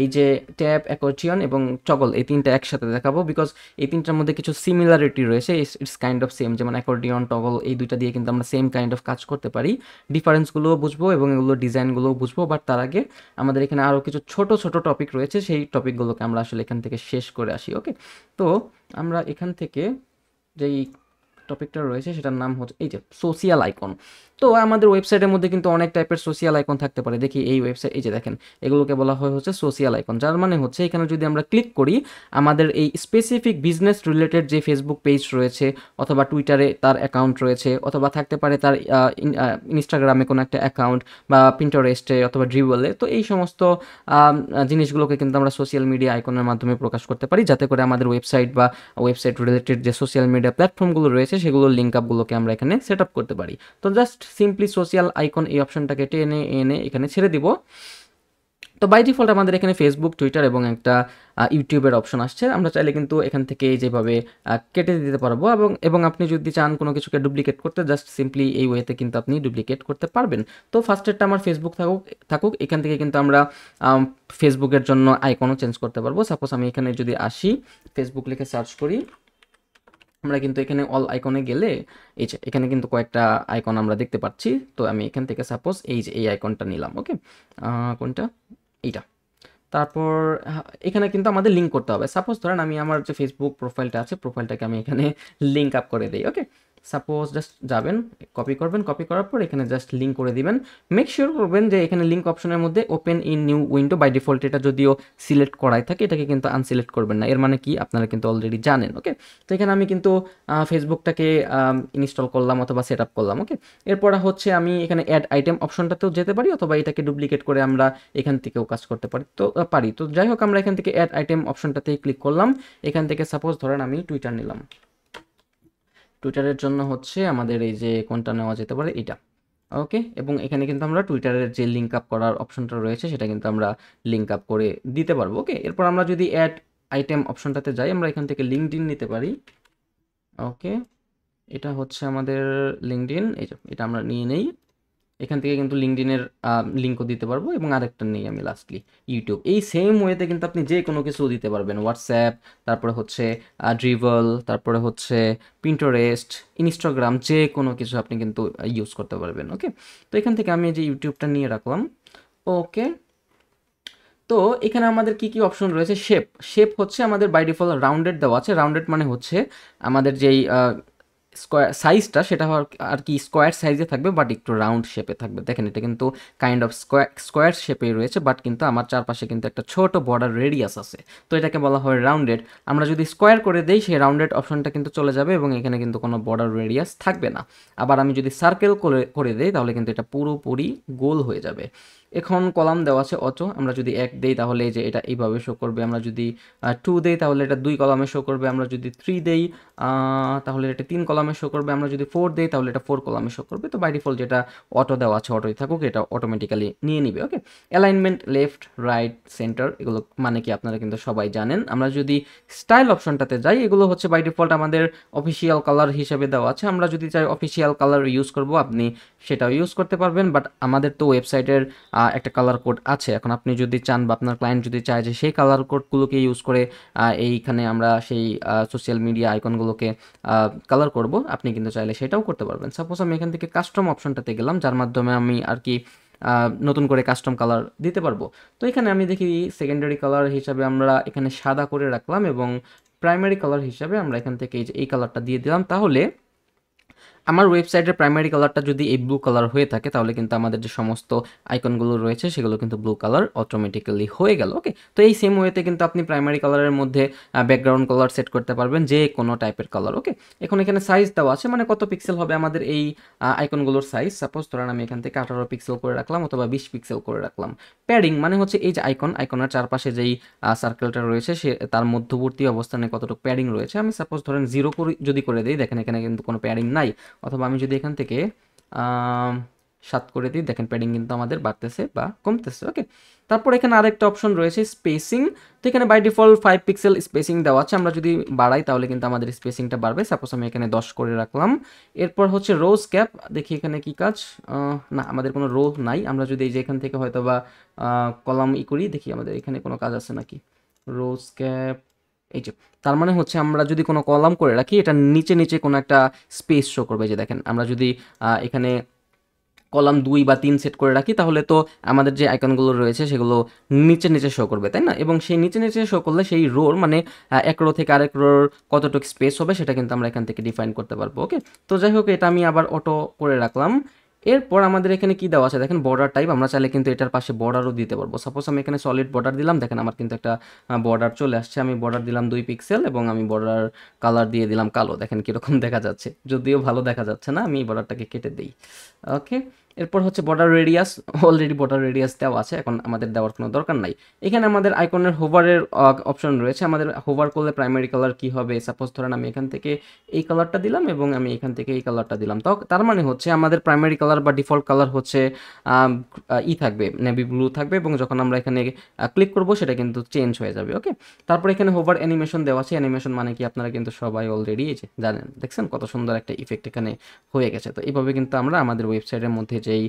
এই যে ট্যাব অ্যাকোচিয়ন এবং টগল, এই তিনটা একসাথে দেখাবো। বিকজ এই তিনটার মধ্যে কিছু সিমিলারিটি রয়েছে, ইটস কাইন্ড অফ সেম। যেমন অ্যাকর্ডিয়ন, টগল, এই দুইটা দিয়ে কিন্তু আমরা সেম কাইন্ড অফ কাজ করতে পারি। ডিফারেন্সগুলোও বুঝবো এবং এগুলো ডিজাইনগুলোও বুঝবো। বাট তার আগে আমাদের এখানে আরও কিছু ছোট ছোট টপিক রয়েছে, সেই টপিকগুলোকে আমরা আসলে এখান থেকে শেষ করে আসি, ওকে। তো আমরা এখান থেকে যেই টপিকটা রয়েছে, সেটার নাম হচ্ছে এই যে সোশিয়াল আইকন। তো আমাদের ওয়েবসাইটের মধ্যে কিন্তু অনেক টাইপের সোশিয়াল আইকন থাকতে পারে। দেখি এই ওয়েবসাইট, এই যে দেখেন, এগুলোকে বলা হয় হচ্ছে সোশিয়াল আইকন, যার মানে হচ্ছে এখানে যদি আমরা ক্লিক করি, আমাদের এই স্পেসিফিক বিজনেস রিলেটেড যে ফেসবুক পেজ রয়েছে, অথবা টুইটারে তার অ্যাকাউন্ট রয়েছে, অথবা থাকতে পারে তার ইনস্টাগ্রামে কোনো একটা অ্যাকাউন্ট, বা পিন্টারেস্টে অথবা ড্রিবলে, তো এই সমস্ত জিনিসগুলোকে কিন্তু আমরা সোশ্যাল মিডিয়া আইকনের মাধ্যমে প্রকাশ করতে পারি, যাতে করে আমাদের ওয়েবসাইট বা ওয়েবসাইট রিলেটেড যে সোশ্যাল মিডিয়া প্ল্যাটফর্মগুলো রয়েছে, সেগুলোর লিঙ্ক আপগুলোকে আমরা এখানে সেট আপ করতে পারি। তো জাস্ট সিম্পলি সোশ্যাল আইকন এই অপশনটাকে টেনে এনে এখানে ছেড়ে দিব। তো বাই ডিফল্ট আমাদের এখানে ফেসবুক, টুইটার এবং একটা ইউটিউবের অপশন আসছে। আমরা চাইলে কিন্তু এখান থেকে যেভাবে কেটে দিতে পারবো, এবং আপনি যদি চান কোনো কিছুকে ডুপ্লিকেট করতে, জাস্ট সিম্পলি এই ওয়েতে কিন্তু আপনি ডুপ্লিকেট করতে পারবেন। তো ফার্স্টেরটা আমার ফেসবুক থাকুক, এখান থেকে কিন্তু আমরা ফেসবুকের জন্য আইকনও চেঞ্জ করতে পারবো। সাপোজ আমি এখানে যদি আসি, ফেসবুক লিখে সার্চ করি, আমরা কিন্তু এখানে অল আইকনে গেলে এই যে এখানে কিন্তু কয়েকটা আইকন আমরা দেখতে পাচ্ছি। তো আমি এখান থেকে সাপোজ এই যে এই আইকনটা নিলাম, ওকে। কোনটা, এইটা। তারপর এখানে কিন্তু আমাদের লিঙ্ক করতে হবে। সাপোজ ধরেন আমি আমার যে ফেসবুক প্রোফাইলটা আছে, প্রোফাইলটাকে আমি এখানে লিঙ্ক আপ করে দিই, ওকে। সাপোজ জাস্ট যাবেন, কপি করবেন, কপি করার পর এখানে জাস্ট লিঙ্ক করে দিবেন। মেক শিওর করবেন যে এখানে লিঙ্ক অপশনের মধ্যে open in new window, by default এটা যদিও সিলেক্ট করাই থাকে, এটাকে কিন্তু আনসিলেক্ট করবেন না। এর মানে কি আপনারা কিন্তু অলরেডি জানেন। ওকে, তো এখানে আমি কিন্তু ফেসবুকটাকে ইনস্টল করলাম অথবা সেট আপ করলাম। ওকে, এরপর হচ্ছে আমি এখানে অ্যাড আইটেম অপশনটাতেও যেতে পারি, অথবা এটাকে ডুপ্লিকেট করে আমরা এখান থেকেও কাজ করতে পারি। তো যাই হোক, আমরা এখান থেকে অ্যাড আইটেম অপশনটাতেই ক্লিক করলাম। এখান থেকে সাপোজ ধরেন আমি টুইটার নিলাম। টুইটারের জন্য হচ্ছে আমাদের এই যে কোনটা নেওয়া যেতে পারে, এটা। ওকে, এবং এখানে কিন্তু আমরা টুইটারের যে লিঙ্ক আপ করার অপশনটা রয়েছে সেটা কিন্তু আমরা লিঙ্ক আপ করে দিতে পারবো। ওকে, এরপর আমরা যদি অ্যাড আইটেম অপশনটাতে যাই, আমরা এখান থেকে লিঙ্কডইন নিতে পারি। ওকে, এটা হচ্ছে আমাদের লিঙ্কডইন, এই যে এটা আমরা নিয়ে নেই। এখান থেকে কিন্তু লিঙ্কডইনের লিঙ্কও দিতে পারবো, এবং আরেকটা নেই আমি লাস্টলি ইউটিউব। এই সেম ওয়েতে কিন্তু আপনি যে কোনো কিছু দিতে পারবেন, হোয়াটসঅ্যাপ, তারপরে হচ্ছে ড্রিবল, তারপরে হচ্ছে পিন্টারেস্ট, ইনস্টাগ্রাম, যে কোনো কিছু আপনি কিন্তু ইউজ করতে পারবেন। ওকে, তো এখান থেকে আমি এই যে ইউটিউবটা নিয়ে রাখলাম। ওকে, তো এখানে আমাদের কি কি অপশন রয়েছে? শেপ। শেপ হচ্ছে আমাদের বাই ডিফল্ট রাউন্ডেড দেওয়া আছে। রাউন্ডেড মানে হচ্ছে আমাদের যেই স্কোয়ার সাইজটা সেটা আর কি স্কোয়ার সাইজে থাকবে, বাট একটু রাউন্ড শেপে থাকবে। দেখেন এটা কিন্তু কাইন্ড অফ স্কোয়ার শেপে রয়েছে, বাট কিন্তু আমার চারপাশে কিন্তু একটা ছোট বর্ডার রেডিয়াস আছে, তো এটাকে বলা হয় রাউন্ডেড। আমরা যদি স্কোয়ার করে দেই, সেই রাউন্ডেড অপশনটা কিন্তু চলে যাবে এবং এখানে কিন্তু কোনো বর্ডার রেডিয়াস থাকবে না। আবার আমি যদি সার্কেল করে দেই, তাহলে কিন্তু এটা পুরোপুরি গোল হয়ে যাবে। এখন কলাম দেওয়া আছে অটো, আমরা যদি 1 দেই তাহলে যে এটা এইভাবে শো করবে, আমরা যদি 2 দেই তাহলে এটা 2 কলামে শো করবে, আমরা যদি 3 দেই তাহলে এটা 3 কলামে শো করবে, আমরা যদি 4 দেই তাহলে এটা 4 কলামে শো করবে। তো বাই ডিফল্ট যেটা অটো দেওয়া আছে অটোই থাকুক, এটা অটোমেটিক্যালি নিয়ে নিবে। ওকে, অ্যালাইনমেন্ট লেফট রাইট সেন্টার, এগুলো মানে কি আপনারা কিন্তু সবাই জানেন। আমরা যদি স্টাইল অপশনটাতে যাই, এগুলো হচ্ছে বাই ডিফল্ট আমাদের অফিসিয়াল কালার হিসেবে দেওয়া আছে। আমরা যদি চাই অফিসিয়াল কালার ইউজ করব, আপনি সেটাও ইউজ করতে পারবেন, বাট আমাদের তো ওয়েবসাইটের একটা কালার কোড আছে। এখন আপনি যদি চান বা আপনার ক্লায়েন্ট যদি চায় যে সেই কালার কোডগুলোকে ইউজ করে এইখানে আমরা সেই সোশ্যাল মিডিয়া আইকনগুলোকে কালার করব, আপনি কিন্তু চাইলে সেটাও করতে পারবেন। সাপোজ আমি এখান থেকে কাস্টম অপশনটাতে গেলাম, যার মাধ্যমে আমি আর কি নতুন করে কাস্টম কালার দিতে পারবো। তো এখানে আমি দেখি সেকেন্ডারি কালার হিসাবে আমরা এখানে সাদা করে রাখলাম, এবং প্রাইমারি কালার হিসাবে আমরা এখান থেকে এই কালারটা দিয়ে দিলাম। তাহলে আমার ওয়েবসাইটের প্রাইমারি কালারটা যদি এই ব্লু কালার হয়ে থাকে, তাহলে কিন্তু আমাদের যে সমস্ত আইকনগুলো রয়েছে সেগুলো কিন্তু ব্লু কালার অটোমেটিক্যালি হয়ে গেল। ওকে, তো এই সেম ওয়েতে কিন্তু আপনি প্রাইমারি কালারের মধ্যে ব্যাকগ্রাউন্ড কালার সেট করতে পারবেন, যে কোনো টাইপের কালার। ওকে, এখন এখানে সাইজ দেওয়া আছে, মানে কত পিক্সেল হবে আমাদের এই আইকনগুলোর সাইজ। সাপোজ ধরেন আমি এখান থেকে 18 পিক্সেল করে রাখলাম অথবা 20 পিক্সেল করে রাখলাম। প্যাডিং মানে হচ্ছে এই যে আইকনের চারপাশে যেই সার্কেলটা রয়েছে সে তার মধ্যবর্তী অবস্থানে কতটুকু প্যাডিং রয়েছে, আমি সাপোজ ধরেন 0 যদি করে দিই, দেখেন এখানে কিন্তু কোনো প্যাডিং নাই। অথবা আমি যদি এখান থেকে 7 করে দিই, দেখেন প্যাডিং কিন্তু আমাদের বাড়তেছে বা কমতেছে। ওকে, তারপর এখানে আরেকটা অপশন রয়েছে স্পেসিং। তো এখানে বাই ডিফল্ট 5 পিক্সেল স্পেসিং দেওয়া আছে, আমরা যদি বাড়াই তাহলে কিন্তু আমাদের স্পেসিংটা বাড়বে। সাপোজ আমি এখানে 10 করে রাখলাম। এরপর হচ্ছে রোজ ক্যাপ, দেখি এখানে কি কাজ। না, আমাদের কোনো রো নাই। আমরা যদি এই যে এখান থেকে হয়তো বা কলাম করি, দেখি আমাদের এখানে কোনো কাজ আছে নাকি। রোজ ক্যাপ, এই যে, তার মানে হচ্ছে আমরা যদি কোনো কলাম করে রাখি, এটা নিচে নিচে কোনো একটা স্পেস শো করবে। যে দেখেন আমরা যদি এখানে কলাম 2 বা 3 সেট করে রাখি, তাহলে তো আমাদের যে আইকনগুলো রয়েছে সেগুলো নিচে নিচে শো করবে, তাই না? এবং সেই নিচে নিচে শো করলে সেই রোর মানে এক রো থেকে আরেক রোর কতটুকু স্পেস হবে সেটা কিন্তু আমরা এখান থেকে ডিফাইন করতে পারবো। ওকে, তো যাই হোক, এটা আমি আবার অটো করে রাখলাম। এরপর আমাদের এখানে কি দেওয়া আছে দেখেন, বর্ডার টাইপ। আমরা চাইলে কিন্তু এটার পাশে বর্ডারও দিতে পারবো। সাপোজ আমি এখানে সলিড বর্ডার দিলাম, দেখেন আমার কিন্তু একটা বর্ডার চলে আসছে। আমি বর্ডার দিলাম 2 পিক্সেল এবং আমি বর্ডার কালার দিয়ে দিলাম কালো। দেখেন কিরকম দেখা যাচ্ছে, যদিও ভালো দেখা যাচ্ছে না, আমি বর্ডারটাকে কেটে দিই। ওকে, এরপর হচ্ছে border radius. Already border radius দেওয়া আছে, এখন আমাদের দেওয়ার কোনো দরকার নাই। এখানে আমাদের আইকনের হোভারের অপশন রয়েছে। আমাদের হোভার করলে প্রাইমারি কালার কি হবে, সাপোজ ধরেন আমি এখান থেকে এই কালারটা দিলাম এবং আমি এখান থেকে এই কালারটা দিলাম। তো তার মানে হচ্ছে আমাদের প্রাইমারি কালার বা ডিফল্ট কালার হচ্ছে থাকবে, নেভি ব্লু থাকবে, এবং যখন আমরা এখানে ক্লিক করব সেটা কিন্তু চেঞ্জ হয়ে যাবে। ওকে, তারপর এখানে হোভার অ্যানিমেশন দেওয়া আছে। অ্যানিমেশন মানে কি আপনারা কিন্তু সবাই অলরেডি জানেন। দেখছেন কত সুন্দর একটা ইফেক্ট এখানে হয়ে গেছে। তো এইভাবে কিন্তু আমরা আমাদের ওয়েবসাইটের মধ্যে যেই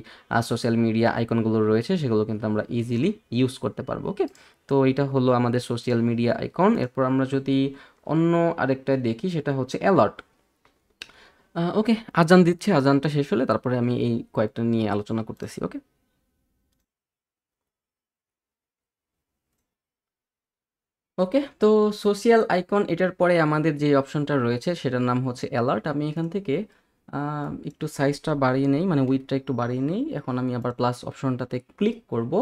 সোশ্যাল মিডিয়া আইকনগুলো রয়েছে সেগুলো কিন্তু আমরা ইজিলি ইউজ করতে পারবো। ওকে, তো এটা হলো আমাদের সোশ্যাল মিডিয়া আইকন। এরপর আমরা যদি অন্য আরেকটা দেখি, সেটা হচ্ছে অ্যালার্ট। ওকে, আজান দিচ্ছে, আজানটা শেষ হলে তারপরে আমি এই কয়েকটা নিয়ে আলোচনা করতেছি। ওকে, ওকে, তো সোশ্যাল আইকন, এটার পরে আমাদের যে অপশনটা রয়েছে সেটার নাম হচ্ছে অ্যালার্ট। আমি এখান থেকে একটু সাইজটা বাড়িয়ে নেই, মানে উইডথটা একটু বাড়িয়ে নেই। এখন আমি আবার প্লাস অপশনটাতে ক্লিক করব।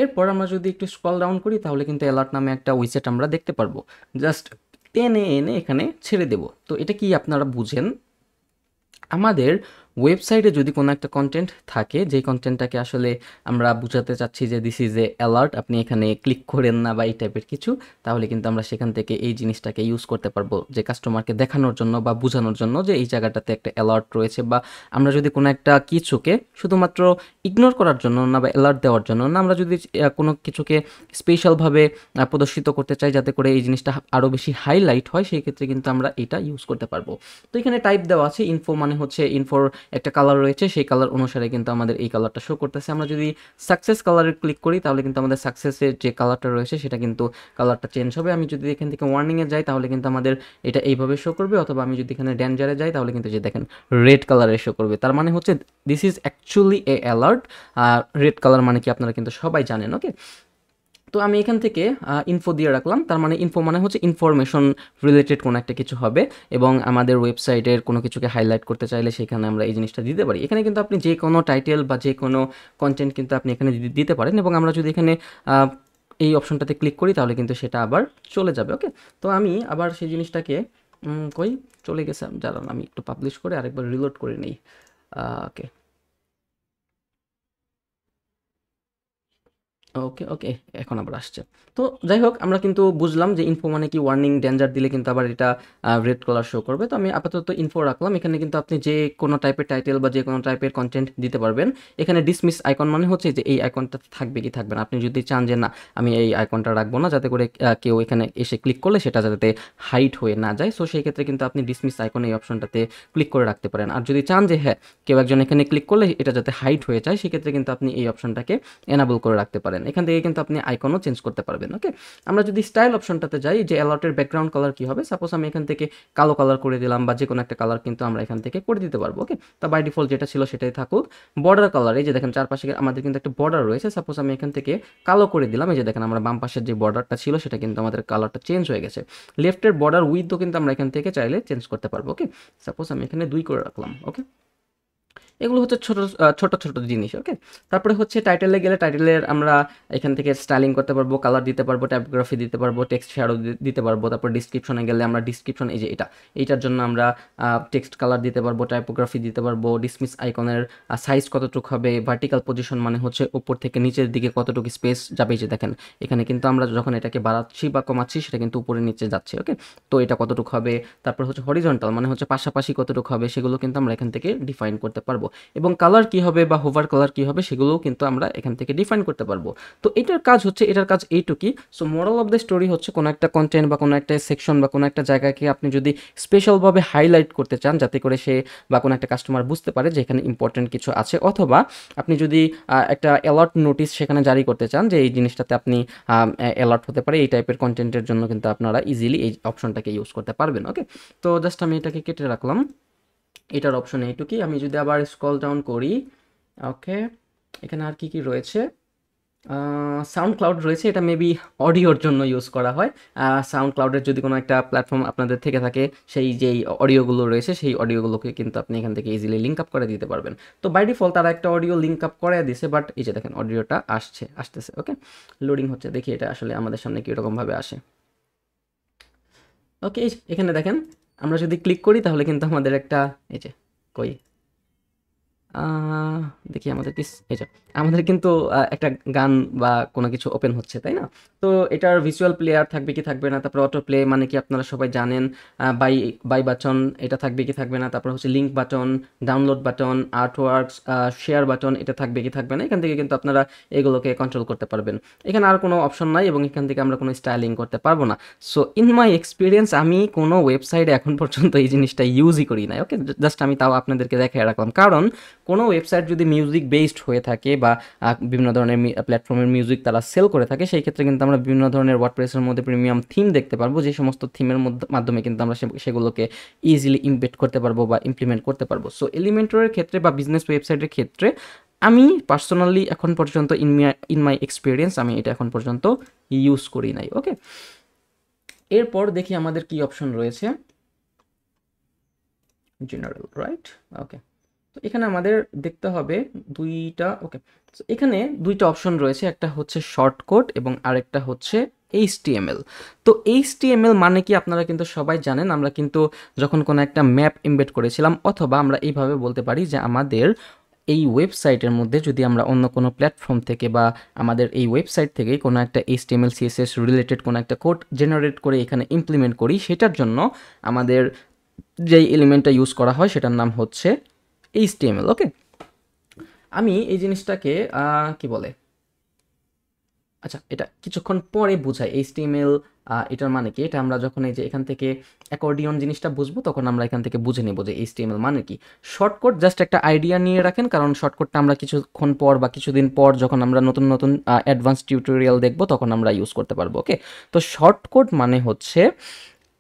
এরপর আমরা যদি একটু স্ক্রল ডাউন করি তাহলে কিন্তু অ্যালার্ট নামে একটা উইজেট আমরা দেখতে পারবো। জাস্ট টেনে এনে এখানে ছেড়ে দেব। তো এটা কি আপনারা বুঝেন? আমাদের ওয়েবসাইটে যদি কোনো একটা কন্টেন্ট থাকে, যেই কন্টেন্টটাকে আসলে আমরা বুঝাতে চাচ্ছি যে দিস ইজ এ অ্যালার্ট, আপনি এখানে ক্লিক করেন না বা এই টাইপের কিছু, তাহলে কিন্তু আমরা সেখান থেকে এই জিনিসটাকে ইউজ করতে পারবো যে কাস্টমারকে দেখানোর জন্য বা বোঝানোর জন্য যে এই জায়গাটাতে একটা অ্যালার্ট রয়েছে। বা আমরা যদি কোনো একটা কিছুকে শুধুমাত্র ইগনোর করার জন্য না বা অ্যালার্ট দেওয়ার জন্য না, আমরা যদি কোনো কিছুকে স্পেশালভাবে প্রদর্শিত করতে চাই যাতে করে এই জিনিসটা আরও বেশি হাইলাইট হয়, সেই ক্ষেত্রে কিন্তু আমরা এটা ইউজ করতে পারবো। তো এখানে টাইপ দেওয়া আছে ইনফো, মানে হচ্ছে ইনফোর একটা কালার রয়েছে, সেই কালার অনুসারে কিন্তু আমাদের এই কালারটা শো করতেছে। আমরা যদি সাকসেস কালারে ক্লিক করি তাহলে কিন্তু আমাদের সাকসেসের যে কালারটা রয়েছে সেটা কিন্তু কালারটা চেঞ্জ হবে। আমি যদি এখান থেকে ওয়ার্নিংয়ে যাই তাহলে কিন্তু আমাদের এটা এইভাবে শো করবে, অথবা আমি যদি এখানে ডেঞ্জারে যাই তাহলে কিন্তু যে দেখেন রেড কালারে শো করবে। তার মানে হচ্ছে this is actually A alert. Red colour মানে কি আপনারা কিন্তু সবাই জানেন। ওকে, তো আমি এখান থেকে ইনফো দিয়ে রাখলাম। তার মানে ইনফো মানে হচ্ছে ইনফরমেশন রিলেটেড কোনো একটা কিছু হবে, এবং আমাদের ওয়েবসাইটের কোনো কিছুকে হাইলাইট করতে চাইলে সেখানে আমরা এই জিনিসটা দিতে পারি। এখানে কিন্তু আপনি যে কোনো টাইটেল বা যে কোনো কন্টেন্ট কিন্তু আপনি এখানে দিতে পারেন, এবং আমরা যদি এখানে এই অপশনটাতে ক্লিক করি তাহলে কিন্তু সেটা আবার চলে যাবে। ওকে, তো আমি আবার সেই জিনিসটাকে কই চলে গেছে, দাঁড়ান আমি একটু পাবলিশ করে আরেকবার রিলোড করে নিই। ওকে, ওকে, ওকে, এখন আবার আসছে। তো যাই হোক, আমরা কিন্তু বুঝলাম যে ইনফো মানে কি, ওয়ার্নিং ডেঞ্জার দিলে কিন্তু আবার এটা রেড কালার শো করবে। তো আমি আপাতত ইনফো রাখলাম। এখানে কিন্তু আপনি যে কোনো টাইপের টাইটেল বা যে কোনো টাইপের কন্টেন্ট দিতে পারবেন। এখানে ডিসমিস আইকন মানে হচ্ছে যে এই আইকনটা থাকবে কি থাকবে না। আপনি যদি চান যে না আমি এই আইকনটা রাখবো না, যাতে করে কেউ এখানে এসে ক্লিক করলে সেটা যাতে হাইড হয়ে না যায়, সো সেই ক্ষেত্রে কিন্তু আপনি ডিসমিস আইকন এই অপশনটাতে ক্লিক করে রাখতে পারেন। আর যদি চান যে হ্যাঁ কেউ একজন এখানে ক্লিক করলে এটা যাতে হাইড হয়ে যায়, সেক্ষেত্রে কিন্তু আপনি এই অপশনটাকে এনাবল করে রাখতে পারেন। এখান থেকে কিন্তু আপনি আইকনও চেঞ্জ করতে পারবেন। ওকে, আমরা যদি স্টাইল অপশনটাতে যাই, যে অ্যালার্টের ব্যাকগ্রাউন্ড কালার কি হবে, সাপোজ আমি এখান থেকে কালো কালার করে দিলাম, বা যে কোনো একটা কালার কিন্তু আমরা এখান থেকে করে দিতে পারবো। ওকে, তা বাই ডিফল্ট যেটা ছিল সেটাই থাকুক। বর্ডার কালার, এই যে দেখেন চারপাশে আমাদের কিন্তু একটা বর্ডার রয়েছে, সাপোজ আমি এখান থেকে কালো করে দিলাম, এই যে দেখেন আমরা বাম পাশের যে বর্ডারটা ছিল সেটা কিন্তু আমাদের কালারটা চেঞ্জ হয়ে গেছে। লেফটের বর্ডার উইথও কিন্তু আমরা এখান থেকে চাইলে চেঞ্জ করতে পারবো। ওকে, সাপোজ আমি এখানে 2 করে রাখলাম। ওকে, এগুলো হচ্ছে ছোট ছোট ছোট জিনিস। ওকে, তারপরে হচ্ছে টাইটেলে গেলে টাইটেলের আমরা এখান থেকে স্টাইলিং করতে পারবো, কালার দিতে পারবো, টাইপোগ্রাফি দিতে পারবো, টেক্সট শ্যাডো দিতে পারবো। তারপর ডিসক্রিপশনে গেলে আমরা ডিসক্রিপশন, এই যে এইটার জন্য আমরা টেক্সট কালার দিতে পারবো, টাইপোগ্রাফি দিতে পারবো, ডিসমিস আইকনের সাইজ কতটুকু হবে, ভার্টিক্যাল পজিশন মানে হচ্ছে উপর থেকে নিচের দিকে কতটুকু স্পেস যাবে। এই যে দেখেন এখানে কিন্তু আমরা যখন এটাকে বাড়াচ্ছি বা কমাচ্ছি সেটা কিন্তু উপরে নিচে যাচ্ছে। ওকে, তো এটা কতটুকু হবে। তারপর হচ্ছে হরিজন্টাল মানে হচ্ছে পাশাপাশি কতটুকু হবে, সেগুলো কিন্তু আমরা এখান থেকে ডিফাইন করতে পারবো। এবং কালার কি হবে বা হোভার কালার কি হবে সেগুলোও কিন্তু আমরা এখান থেকে ডিফাইন করতে পারবো। তো এটার কাজ হচ্ছে, এটার কাজ এইটুকুই। So moral of the story হচ্ছে কোনো একটা কন্টেন্ট বা কোনো একটা সেকশন বা কোনো একটা জায়গাকে আপনি যদি স্পেশালভাবে হাইলাইট করতে চান যাতে করে সে বা কোনো একটা কাস্টমার বুঝতে পারে যে এখানে ইম্পর্টেন্ট কিছু আছে, অথবা আপনি যদি একটা অ্যালার্ট নোটিস সেখানে জারি করতে চান যে এই জিনিসটাতে আপনি অ্যালার্ট হতে পারে, এই টাইপের কন্টেন্টের জন্য কিন্তু আপনারা ইজিলি এই অপশনটাকে ইউজ করতে পারবেন। ওকে, তো জাস্ট আমি এটাকে কেটে রাখলাম। এটার অপশন এইটুকুই। আমি যদি আবার স্ক্রল ডাউন করি, ওকে, এখানে আর কি কি রয়েছে, সাউন্ড ক্লাউড রয়েছে, এটা মেবি অডিওর জন্য ইউজ করা হয়। সাউন্ড ক্লাউডের যদি কোনো একটা প্ল্যাটফর্ম আপনাদের থেকে থাকে, সেই যেই অডিওগুলো রয়েছে সেই অডিওগুলোকে কিন্তু আপনি এখান থেকে ইজিলি লিঙ্ক আপ করে দিতে পারবেন। তো বাই ডিফল্ট তারা একটা অডিও লিঙ্ক আপ করে দিছে, বাট এই যে দেখেন অডিওটা আসতেছে। ওকে, লোডিং হচ্ছে, দেখি এটা আসলে আমাদের সামনে কীরকমভাবে আসে। ওকে, এখানে দেখেন আমরা যদি ক্লিক করি তাহলে কিন্তু আমাদের একটা, এই যে কই আহ, দেখি আমাদের কি, এই যে আমাদের কিন্তু একটা গান বা কোনো কিছু ওপেন হচ্ছে, তাই না? তো এটার ভিজুয়াল প্লেয়ার থাকবে কি থাকবে না, তারপর অটো প্লে মানে কি আপনারা সবাই জানেন, বাই বাই বাটন এটা থাকবে কি থাকবে না, তারপর হচ্ছে link button, download button, artworks, share button এটা থাকবে কি থাকবে না। এখান থেকে কিন্তু আপনারা এগুলোকে কন্ট্রোল করতে পারবেন। এখানে আর কোনো অপশন নাই, এবং এখান থেকে আমরা কোনো স্টাইলিং করতে পারবো না। সো ইন মাই এক্সপিরিয়েন্স আমি কোনো ওয়েবসাইটে এখন পর্যন্ত এই জিনিসটা ইউজই করি না। ওকে, জাস্ট আমি তাও আপনাদেরকে দেখাই রাখলাম, কারণ কোনো ওয়েবসাইট যদি মিউজিক বেসড হয়ে থাকে বা বিভিন্ন ধরনের প্ল্যাটফর্মের মিউজিক তারা সেল করে থাকে, সেই ক্ষেত্রে কিন্তু আমরা বিভিন্ন ধরনের ওয়ার্ডপ্রেসের মধ্যে প্রিমিয়াম থিম দেখতে পারবো, যে সমস্ত থিমের মাধ্যমে কিন্তু আমরা সেগুলোকে ইজিলি ইমবেড করতে পারবো বা ইমপ্লিমেন্ট করতে পারবো। সো এলিমেন্টরের ক্ষেত্রে বা বিজনেস ওয়েবসাইটের ক্ষেত্রে আমি পার্সোনালি এখন পর্যন্ত ইন মাই এক্সপিরিয়েন্স আমি এটা এখন পর্যন্ত ইউজ করি নাই। ওকে, এরপর দেখি আমাদের কি অপশন রয়েছে। General, right? ওকে, তো এখানে আমাদের দেখতে হবে দুইটা। ওকে, তো এখানে দুইটা অপশন রয়েছে, একটা হচ্ছে শর্টকাট এবং আরেকটা হচ্ছে এইচটিএমএল। তো এইচটিএমএল মানে কি আপনারা কিন্তু সবাই জানেন, আমরা কিন্তু যখন কোনো একটা ম্যাপ এমবেড করেছিলাম, অথবা আমরা এইভাবে বলতে পারি যে আমাদের এই ওয়েবসাইটের মধ্যে যদি আমরা অন্য কোনো প্ল্যাটফর্ম থেকে বা আমাদের এই ওয়েবসাইট থেকেই কোনো একটা এইচটিএমএল সিএসএস রিলেটেড কোনো একটা কোড জেনারেট করে এখানে ইমপ্লিমেন্ট করি, সেটার জন্য আমাদের যেই এলিমেন্টটা ইউজ করা হয় সেটার নাম হচ্ছে এইচটিএমএল। ওকে, আমি এই জিনিসটাকে কি বলে, আচ্ছা এটা কিছুক্ষণ পরে বুঝাই এইচটিএমএল এটার মানে কি। এটা আমরা যখন এই যে এখান থেকে অ্যাকর্ডিয়ন জিনিসটা বুঝবো তখন আমরা এখান থেকে বুঝে নেব যে এইচটিএমএল মানে কি। শর্টকাট জাস্ট একটা আইডিয়া নিয়ে রাখেন, কারণ শর্টকাটটা আমরা কিছুক্ষণ পর বা কিছুদিন পর যখন আমরা নতুন নতুন অ্যাডভান্স টিউটোরিয়াল দেখবো তখন আমরা ইউজ করতে পারবো। ওকে, তো শর্টকাট মানে হচ্ছে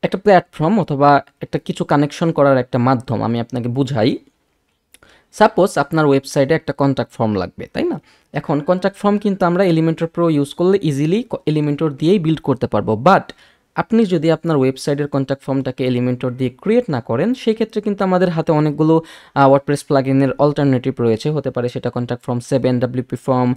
একটা প্ল্যাটফর্ম অথবা একটা কিছু কানেকশন করার একটা মাধ্যম। আমি আপনাকে বুঝাই। সাপোজ আপনার ওয়েবসাইটে একটা কন্ট্যাক্ট ফর্ম লাগবে, তাই না? এখন কন্ট্যাক্ট ফর্ম কিন্তু আমরা এলিমেন্টর প্রো ইউজ করলে ইজিলি এলিমেন্টর দিয়েই বিল্ড করতে পারবো, বাট আপনি যদি আপনার ওয়েবসাইটের কন্ট্যাক্ট ফর্মটাকে এলিমেন্টর দিয়ে ক্রিয়েট না করেন, সেই ক্ষেত্রে কিন্তু আমাদের হাতে অনেকগুলো ওয়ার্ডপ্রেস প্লাগইনের অল্টারনেটিভ রয়েছে। হতে পারে সেটা contact form 7, WP form,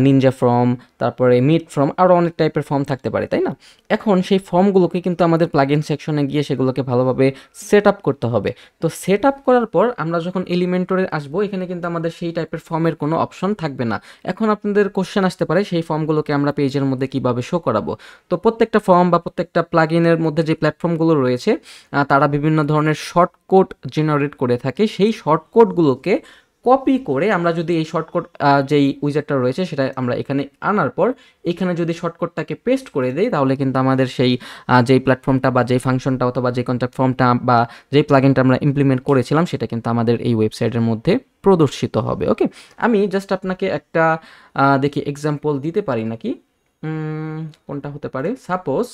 Ninja form, তারপরে মিট ফর্ম, আরও অনেক টাইপের ফর্ম থাকতে পারে, তাই না? এখন সেই ফর্মগুলোকে কিন্তু আমাদের প্লাগইন সেকশনে গিয়ে সেগুলোকে ভালোভাবে সেট আপ করতে হবে। তো সেট আপ করার পর আমরা যখন এলিমেন্টরে আসবো, এখানে কিন্তু আমাদের সেই টাইপের ফর্মের কোনো অপশন থাকবে না। এখন আপনাদের কোশ্চেন আসতে পারে সেই ফর্মগুলোকে আমরা পেজের মধ্যে কিভাবে শো করাবো। তো প্রত্যেকটা ফর্ম বা প্রত্যেকটা প্লাগইনের মধ্যে যে প্ল্যাটফর্মগুলো রয়েছে তারা বিভিন্ন ধরনের শর্টকাট জেনারেট করে থাকে। সেই শর্টকাটগুলোকে কপি করে আমরা যদি এই শর্টকাট যেই উইজারটা রয়েছে সেটা আমরা এখানে আনার পর এখানে যদি শর্টকাটটাকে পেস্ট করে দেই, তাহলে কিন্তু আমাদের সেই যেই প্ল্যাটফর্মটা বা যেই ফাংশনটা অথবা যে কন্ট্যাক্ট ফর্মটা বা যেই প্লাগইনটা আমরা ইমপ্লিমেন্ট করেছিলাম সেটা কিন্তু আমাদের এই ওয়েবসাইটের মধ্যে প্রদর্শিত হবে। ওকে, আমি জাস্ট আপনাকে একটা দেখি এক্সাম্পল দিতে পারি নাকি। কোনটা হতে পারে, সাপোজ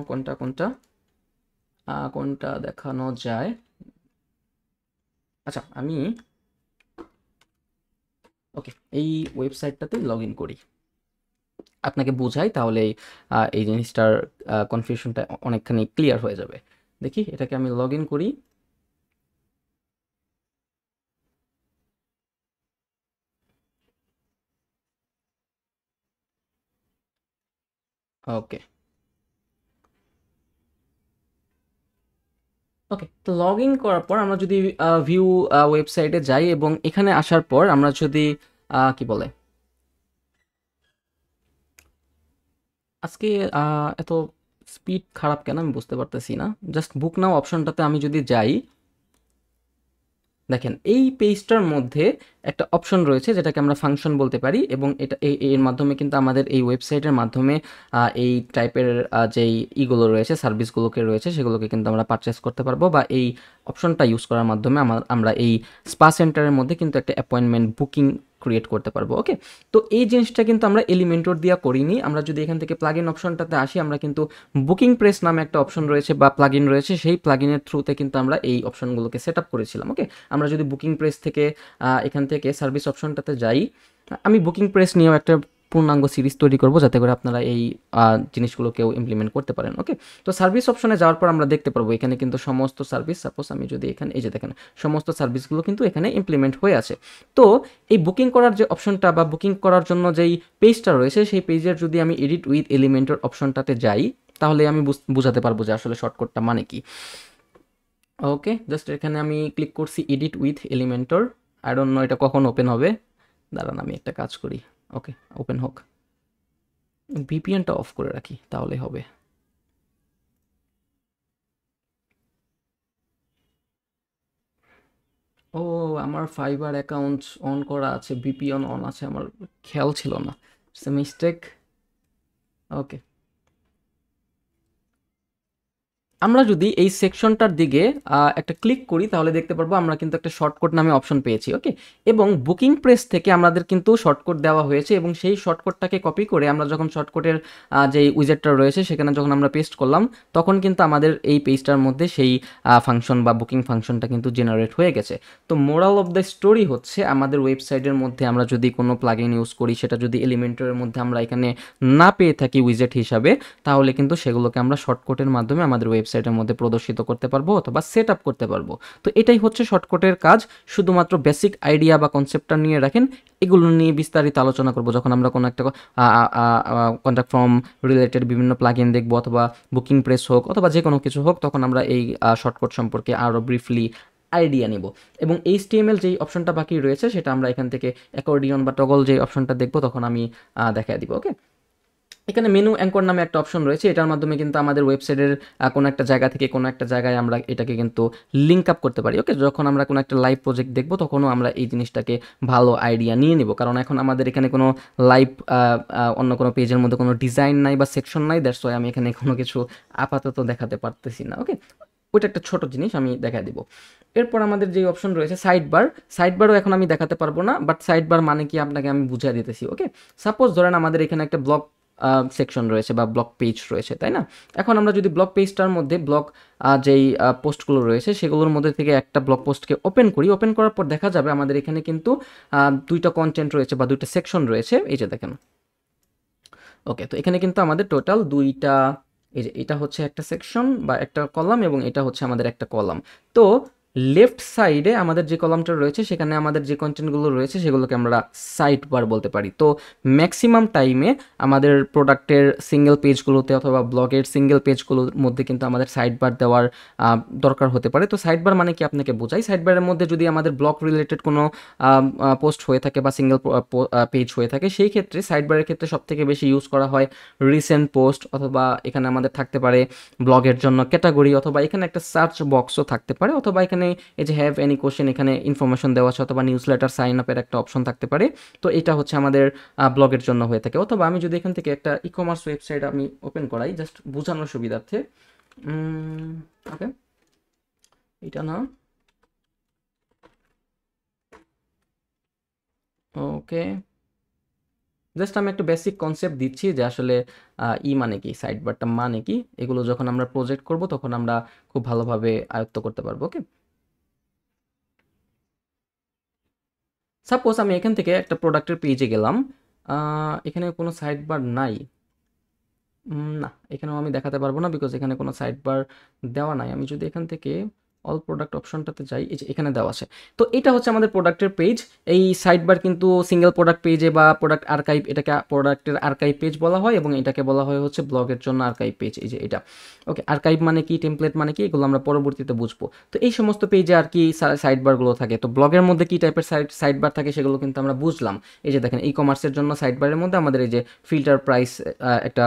কোনটা কোনটা কোনটা দেখানো যায়। আচ্ছা আমি ওকে এই ওয়েবসাইটটাতে লগ ইন করি, আপনাকে বোঝাই, তাহলে এই জিনিসটার কনফিউশনটা অনেকখানি ক্লিয়ার হয়ে যাবে। দেখি এটাকে আমি লগ ইন করি। ওকে ওকে, তো লগ ইন করার পর আমরা যদি ভিউ ওয়েবসাইটে যাই এবং এখানে আসার পর আমরা যদি কি বলে, আজকে এত স্পিড খারাপ কেন আমি বুঝতে পারতেছি না। জাস্ট বুক নাও অপশনটাতে আমি যদি যাই, দেখেন এই পেজটার মধ্যে একটা অপশন রয়েছে যেটাকে আমরা ফাংশন বলতে পারি, এবং এটা এর মাধ্যমে কিন্তু আমাদের এই ওয়েবসাইটের মাধ্যমে এই টাইপের যেই ইগুলো রয়েছে সার্ভিসগুলোকে রয়েছে সেগুলোকে কিন্তু আমরা পারচেস করতে পারবো, বা এই অপশনটা ইউজ করার মাধ্যমে আমরা এই স্পা সেন্টারের মধ্যে কিন্তু একটা অ্যাপয়েন্টমেন্ট বুকিং ক্রিয়েট করতে পারবো। ওকে, তো এই জিনিসটা কিন্তু আমরা এলিমেন্টর দিয়া করিনি। আমরা যদি এখান থেকে প্লাগইন অপশনটাতে আসি, আমরা কিন্তু বুকিং প্রেস নামে একটা অপশন রয়েছে বা প্লাগইন রয়েছে, সেই প্লাগইনের থ্রুতে কিন্তু আমরা এই অপশনগুলোকে সেট আপ করেছিলাম। ওকে, আমরা যদি বুকিং প্রেস থেকে এখান থেকে সার্ভিস অপশনটাতে যাই, আমি বুকিং প্রেস নিয়েও একটা পূর্ণাঙ্গ সিরিজ তৈরি করব যাতে করে আপনারা এই জিনিসগুলোকেও ইমপ্লিমেন্ট করতে পারেন। ওকে, তো সার্ভিস অপশনে যাওয়ার পর আমরা দেখতে পারবো এখানে কিন্তু সমস্ত সার্ভিস, সাপোজ আমি যদি এখানে এই যে দেখেন সমস্ত সার্ভিসগুলো কিন্তু এখানে ইমপ্লিমেন্ট হয়ে আছে। তো এই বুকিং করার যে অপশনটা বা বুকিং করার জন্য যেই পেজটা রয়েছে সেই পেজের যদি আমি এডিট উইথ এলিমেন্টর অপশনটাতে যাই, তাহলে আমি বুঝাতে পারবো যে আসলে শর্টকাটটা মানে কি। ওকে, জাস্ট এখানে আমি ক্লিক করছি edit with Elementor. I don't know এটা কখন ওপেন হবে, দাঁড়ান আমি একটা কাজ করি। ওকে, ওপেন হোক, ভিপিএনটা অফ করে রাখি তাহলে হবে। ও, আমার ফাইবার অ্যাকাউন্ট অন করা আছে, ভিপিএন অন আছে, আমার খেয়াল ছিল না, ইটস এ মিস্টেক। ওকে, আমরা যদি এই সেকশনটার দিকে একটা ক্লিক করি তাহলে দেখতে পারবো আমরা কিন্তু একটা শর্টকাট নামে অপশন পেয়েছি। ওকে, এবং বুকিং প্রেস থেকে আমাদের কিন্তু শর্টকাট দেওয়া হয়েছে, এবং সেই শর্টকাটটাকে কপি করে আমরা যখন শর্টকাটের যে উইজেটটা রয়েছে সেখানে যখন আমরা পেস্ট করলাম, তখন কিন্তু আমাদের এই পেজটার মধ্যে সেই ফাংশন বা বুকিং ফাংশনটা কিন্তু জেনারেট হয়ে গেছে। তো মোরাল অফ দ্য স্টোরি হচ্ছে, আমাদের ওয়েবসাইটের মধ্যে আমরা যদি কোনো প্লাগইন ইউজ করি, সেটা যদি এলিমেন্টরের মধ্যে আমরা এখানে না পেয়ে থাকি উইজেট হিসাবে, তাহলে কিন্তু সেগুলোকে আমরা শর্টকাটের মাধ্যমে আমাদের ওয়েবসাইট ওয়েবসাইটের মধ্যে প্রদর্শিত করতে পারবো অথবা সেট আপ করতে পারবো। তো এটাই হচ্ছে শর্টকাটের কাজ। শুধুমাত্র বেসিক আইডিয়া বা কনসেপ্টটা নিয়ে রাখেন, এগুলো নিয়ে বিস্তারিত আলোচনা করবো যখন আমরা কোনো একটা কন্ট্যাক্ট ফর্ম রিলেটেড বিভিন্ন প্লাগইন দেখবো, অথবা বুকিং প্রেস হোক অথবা যে কোনো কিছু হোক, তখন আমরা এই শর্টকাট সম্পর্কে আরও ব্রিফলি আইডিয়া নিব। এবং HTML যেই অপশনটা বাকি রয়েছে সেটা আমরা এখান থেকে অ্যাকর্ডিয়ন বা টগল যে অপশনটা দেখবো তখন আমি দেখায় দিব। ওকে, এখানে মেনু অ্যাঙ্কর নামে একটা অপশন রয়েছে, এটার মাধ্যমে কিন্তু আমাদের ওয়েবসাইটের কোনো একটা জায়গা থেকে কোনো একটা জায়গায় আমরা এটাকে কিন্তু লিঙ্ক আপ করতে পারি। ওকে, যখন আমরা কোনো একটা লাইভ প্রজেক্ট দেখবো তখনও আমরা এই জিনিসটাকে ভালো আইডিয়া নিয়ে নিব, কারণ এখন আমাদের এখানে কোনো লাইভ অন্য কোনো পেজের মধ্যে কোনো ডিজাইন নাই বা সেকশন নাই, দ্যাটস ওয়াই আমি এখানে কোনো কিছু আপাতত দেখাতে পারতেছি না। ওকে, ওইটা একটা ছোট জিনিস আমি দেখা দিব। এরপর আমাদের যে অপশন রয়েছে সাইড বার, সাইড বারও এখন আমি দেখাতে পারবো না, বাট সাইড বার মানে কি আপনাকে আমি বুঝিয়ে দিতেছি। ওকে, সাপোজ ধরেন আমাদের এখানে একটা ব্লগ সেকশন রয়েছে বা ব্লগ পেজ রয়েছে, তাই না? এখন আমরা যদি ব্লগ পেজটার মধ্যে ব্লগ যেই পোস্টগুলো রয়েছে সেগুলোর মধ্যে থেকে একটা ব্লগ পোস্টকে ওপেন করি, ওপেন করার পর দেখা যাবে আমাদের এখানে কিন্তু দুইটা কন্টেন্ট রয়েছে বা দুইটা সেকশন রয়েছে, এই যে দেখেন। ওকে, তো এখানে কিন্তু আমাদের টোটাল দুইটা, এই যে এটা হচ্ছে একটা সেকশন বা একটা কলাম এবং এটা হচ্ছে আমাদের একটা কলাম। তো লেফট সাইডে আমাদের যে কলামটা রয়েছে সেখানে আমাদের যে কন্টেন্টগুলো রয়েছে সেগুলোকে আমরা সাইড বার বলতে পারি। তো ম্যাক্সিমাম টাইমে আমাদের প্রোডাক্টের সিঙ্গেল পেজগুলোতে অথবা ব্লগের সিঙ্গেল পেজগুলোর মধ্যে কিন্তু আমাদের সাইড বার দেওয়ার দরকার হতে পারে। তো সাইড বার মানে কি আপনাকে বোঝাই, সাইড বারের মধ্যে যদি আমাদের ব্লগ রিলেটেড কোনো পোস্ট হয়ে থাকে বা সিঙ্গেল পেজ হয়ে থাকে, সেই ক্ষেত্রে সাইড বারের ক্ষেত্রে সবথেকে বেশি ইউজ করা হয় রিসেন্ট পোস্ট, অথবা এখানে আমাদের থাকতে পারে ব্লগের জন্য ক্যাটাগরি, অথবা এখানে একটা সার্চ বক্সও থাকতে পারে, অথবা এখানে এই যে হ্যাভ এনি কোশ্চেন এখানে ইনফরমেশন দেওয়া আছে, অথবা নিউজ লেটার সাইন আপের একটা অপশন থাকতে পারে। তো এটা হচ্ছে আমাদের ব্লগের জন্য হয়ে থাকে। অথবা আমি যদি এখান থেকে একটা ই কমার্স ওয়েবসাইট আমি ওপেন করাই জাস্ট বোঝানোর সুবিধার্থে, ওকে, এটা না, ওকে, জাস্ট আমি একটা বেসিক কনসেপ্ট দিচ্ছি যে আসলে মানে কি, সাইড বারটা মানে কি, এগুলো যখন আমরা প্রজেক্ট করব তখন আমরা খুব ভালোভাবে আয়ত্ত করতে পারবো। ওকে, সাপোজ আমি এখান থেকে একটা প্রোডাক্টের পেজে গেলাম, এখানে কোনো সাইড বার নাই, না এখানেও আমি দেখাতে পারবো না বিকজ এখানে কোনো সাইড বার দেওয়া নাই। আমি যদি এখান থেকে অল প্রোডাক্ট অপশনটাতে যাই, এই যে এখানে দেওয়া আছে। তো এটা হচ্ছে আমাদের প্রোডাক্টের পেজ। এই সাইড বার কিন্তু সিঙ্গেল প্রোডাক্ট পেজে বা প্রোডাক্ট আর্কাইভ, এটাকে প্রোডাক্টের আর্কাইভ পেজ বলা হয় এবং এটাকে বলা হয় হচ্ছে ব্লগের জন্য আর্কাইভ পেজ, এই যে এটা। ওকে, আর্কাইভ মানে কি, টেমপ্লেট মানে কি, এগুলো আমরা পরবর্তীতে বুঝবো। তো এই সমস্ত পেজে আর কি সাইড বারগুলো থাকে। তো ব্লগের মধ্যে কি টাইপের সাইড বার থাকে সেগুলো কিন্তু আমরা বুঝলাম। এই যে দেখেন, ই কমার্সের জন্য সাইড বারের মধ্যে আমাদের এই যে ফিল্টার প্রাইস একটা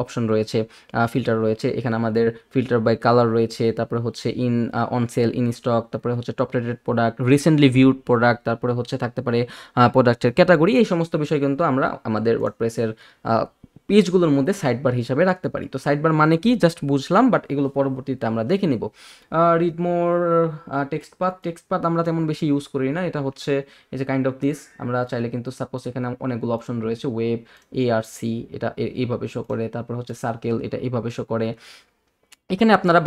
অপশন রয়েছে, ফিল্টার রয়েছে, এখানে আমাদের ফিল্টার বাই কালার রয়েছে, তারপরে হচ্ছে in on sell, in stock, তারপরে হচ্ছে top rated product, recently viewed product, তারপরে হচ্ছে থাকতে পারে প্রোডাক্টের ক্যাটাগরি। এই সমস্ত বিষয় কিন্তু আমরা আমাদের ওয়ার্ডপ্রেসের পেজগুলোর মধ্যে সাইড বার হিসাবে রাখতে পারি। তো সাইড বার মানে কি জাস্ট বুঝলাম, বাট এগুলো পরবর্তীতে আমরা দেখে নিব। রিড মোর টেক্সট পাথ আমরা তেমন বেশি ইউজ করি না, এটা হচ্ছে এই যে কাইন্ড অফ দিস। আমরা চাইলে কিন্তু সাপোজ এখানে অনেকগুলো অপশন রয়েছে, ওয়েব, ARC, এটা এইভাবে শো করে, তারপর হচ্ছে সার্কেল, এটা এইভাবে শো করে। এখানে আপনারা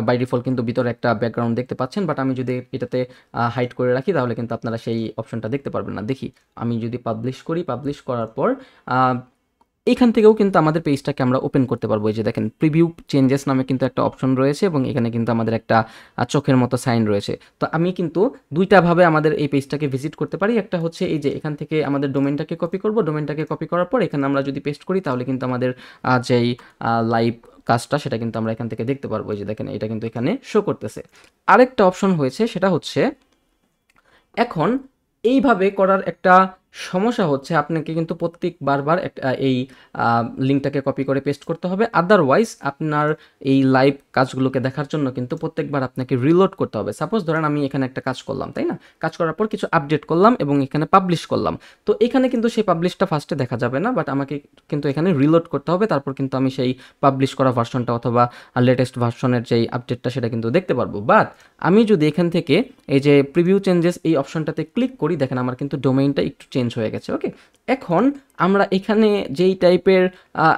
বাই ডিফল্ট কিন্তু ভিতরে একটা ব্যাকগ্রাউন্ড দেখতে পাচ্ছেন, বাট আমি যদি এটাতে হাইড করে রাখি তাহলে কিন্তু আপনারা সেই অপশনটা দেখতে পারবেন না। দেখি আমি যদি পাবলিশ করি, পাবলিশ করার পর এখান থেকেও কিন্তু আমাদের পেজটাকে আমরা ওপেন করতে পারবো। এই যে দেখেন, প্রিভিউ চেঞ্জেস নামে কিন্তু একটা অপশন রয়েছে এবং এখানে কিন্তু আমাদের একটা চোখের মতো সাইন রয়েছে। তো আমি কিন্তু দুইটাভাবে আমাদের এই পেজটাকে ভিজিট করতে পারি। একটা হচ্ছে এই যে এখান থেকে আমাদের ডোমেনটাকে কপি করব, ডোমেনটাকে কপি করার পর এখানে আমরা যদি পেস্ট করি তাহলে কিন্তু আমাদের যেই লাইভ কাজটা সেটা কিন্তু আমরা এখান থেকে দেখতে পারবো। এই যে দেখেন, এটা কিন্তু এখানে শো করতেছে। আরেকটা অপশন হয়েছে, সেটা হচ্ছে এখন এইভাবে করার একটা সমস্যা হচ্ছে আপনাকে কিন্তু প্রত্যেক বারবার এই লিঙ্কটাকে কপি করে পেস্ট করতে হবে। আদারওয়াইজ আপনার এই লাইভ কাজগুলোকে দেখার জন্য কিন্তু প্রত্যেকবার আপনাকে রিলোড করতে হবে। সাপোজ ধরেন আমি এখানে একটা কাজ করলাম, তাই না? কাজ করার পর কিছু আপডেট করলাম এবং এখানে পাবলিশ করলাম। তো এখানে কিন্তু সেই পাবলিশটা ফার্স্টে দেখা যাবে না, বাট আমাকে কিন্তু এখানে রিলোড করতে হবে, তারপর কিন্তু আমি সেই পাবলিশ করা ভার্সনটা অথবা লেটেস্ট ভার্সনের যেই আপডেটটা সেটা কিন্তু দেখতে পারবো। বাট আমি যদি এখান থেকে এই যে প্রিভিউ চেঞ্জেস এই অপশনটাতে ক্লিক করি, দেখেন আমার কিন্তু ডোমেইনটা একটু চেঞ্জ হয়ে গেছে। ওকে, এখন আমরা এখানে যেই টাইপের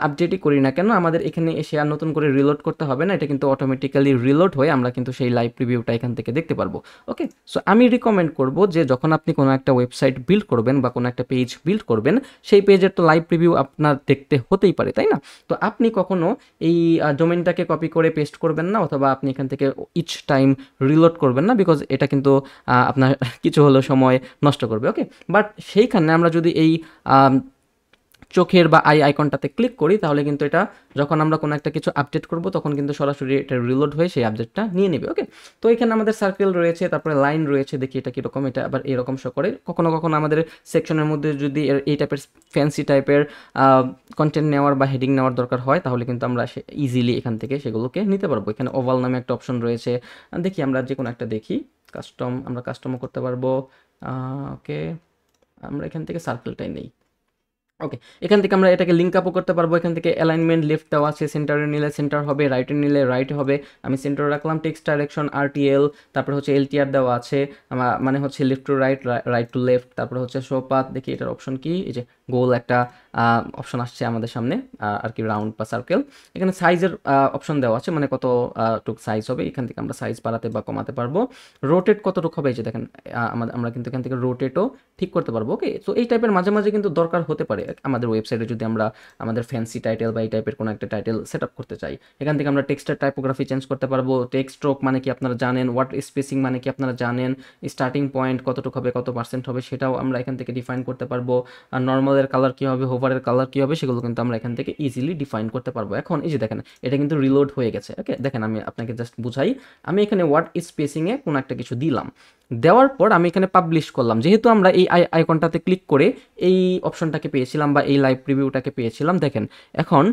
আপডেটই করি না কেন, আমাদের এখানে এসে আর নতুন করে রিলোড করতে হবে না, এটা কিন্তু অটোমেটিক্যালি রিলোড হয়ে আমরা কিন্তু সেই লাইভ প্রিভিউটা এখান থেকে দেখতে পারবো। ওকে, সো আমি রিকমেন্ড করব যে যখন আপনি কোনো একটা ওয়েবসাইট বিল্ড করবেন বা কোনো একটা পেজ বিল্ড করবেন, সেই পেজের তো লাইভ প্রিভিউ আপনার দেখতে হতেই পারে, তাই না? তো আপনি কখনো এই ডোমেনটাকে কপি করে পেস্ট করবেন না, অথবা আপনি এখান থেকে ইচ টাইম রিলোড করবেন না, বিকজ এটা কিন্তু আপনার কিছু হলেও সময় নষ্ট করবে। ওকে, বাট সেইখানে আমরা যদি এই চোখের বা আইকনটাতে ক্লিক করি, তাহলে কিন্তু এটা যখন আমরা কোনো একটা কিছু আপডেট করব তখন কিন্তু সরাসরি এটা রিলোড হয়ে সেই আপডেটটা নিয়ে নেবে। ওকে, তো এখানে আমাদের সার্কেল রয়েছে, তারপরে লাইন রয়েছে, দেখি এটা কীরকম, এটা আবার এরকম শো করে। কখনো কখনো আমাদের সেকশনের মধ্যে যদি এই টাইপের ফ্যান্সি টাইপের কন্টেন্ট নেওয়ার বা হেডিং নেওয়ার দরকার হয়, তাহলে কিন্তু আমরা ইজিলি এখান থেকে সেগুলোকে নিতে পারবো। এখানে ওভাল নামে একটা অপশন রয়েছে, দেখি আমরা যে কোনো একটা দেখি, কাস্টম, আমরা কাস্টমও করতে পারবো। ওকে, আমরা এখান থেকে সার্কেলটাই নেই। ওকে, এখান থেকে আমরা এটাকে লিঙ্ক আপও করতে পারবো। এখান থেকে অ্যালাইনমেন্ট লেফট দেওয়া আছে, সেন্টারে নিলে সেন্টার হবে, রাইটে নিলে রাইট হবে। আমি সেন্টারে রাখলাম। টেক্সট ডাইরেকশন আরটিএল, তারপরে হচ্ছে এলটিআর দেওয়া আছে, মানে হচ্ছে left to right, right to left. তারপরে হচ্ছে শো পাথ, দেখি এটার অপশন কি, এই যে গোল একটা অপশন আসছে আমাদের সামনে, আর কি রাউন্ড বা সার্কেল। এখানে সাইজের অপশন দেওয়া আছে, মানে কত টুক সাইজ হবে, এখান থেকে আমরা সাইজ বাড়াতে বা কমাতে পারবো। রোটেট কতটুক হবে, এই যে দেখেন, আমরা কিন্তু এখান থেকে রোটেটও ঠিক করতে পারবো। ওকে, তো এই টাইপের মাঝে মাঝে কিন্তু দরকার হতে পারে আমাদের ওয়েবসাইটে, যদি আমরা আমাদের ফ্যান্সি টাইটেল বা এই টাইপের কোনো একটা টাইটেল সেট আপ করতে চাই। এখান থেকে আমরা টেক্সটের টাইপোগ্রাফি চেঞ্জ করতে পারবো। টেক্সট স্ট্রোক মানে কি আপনারা জানেন, ওয়ার্ড স্পেসিং মানে কি আপনারা জানেন, স্টার্টিং পয়েন্ট কতটুকু হবে, কত পার্সেন্ট হবে, সেটাও আমরা এখান থেকে ডিফাইন করতে পারবো। আর নর্মালের কালার কী হবে, হোভারের কালার কী হবে, সেগুলো কিন্তু আমরা এখান থেকে ইজিলি ডিফাইন করতে পারবো। এখন এই যে দেখেন, এটা কিন্তু রিলোড হয়ে গেছে। ওকে, দেখেন আমি আপনাকে জাস্ট বুঝাই। আমি এখানে ওয়ার্ড স্পেসিংয়ে কোনো একটা কিছু দিলাম, দেওয়ার পর আমি এখানে পাবলিশ করলাম। যেহেতু আমরা এই আইকনটাতে ক্লিক করে এই অপশনটাকে পেয়েছিলাম বা এই লাইভ প্রিভিউটাকে পেয়েছিলাম, দেখেন এখন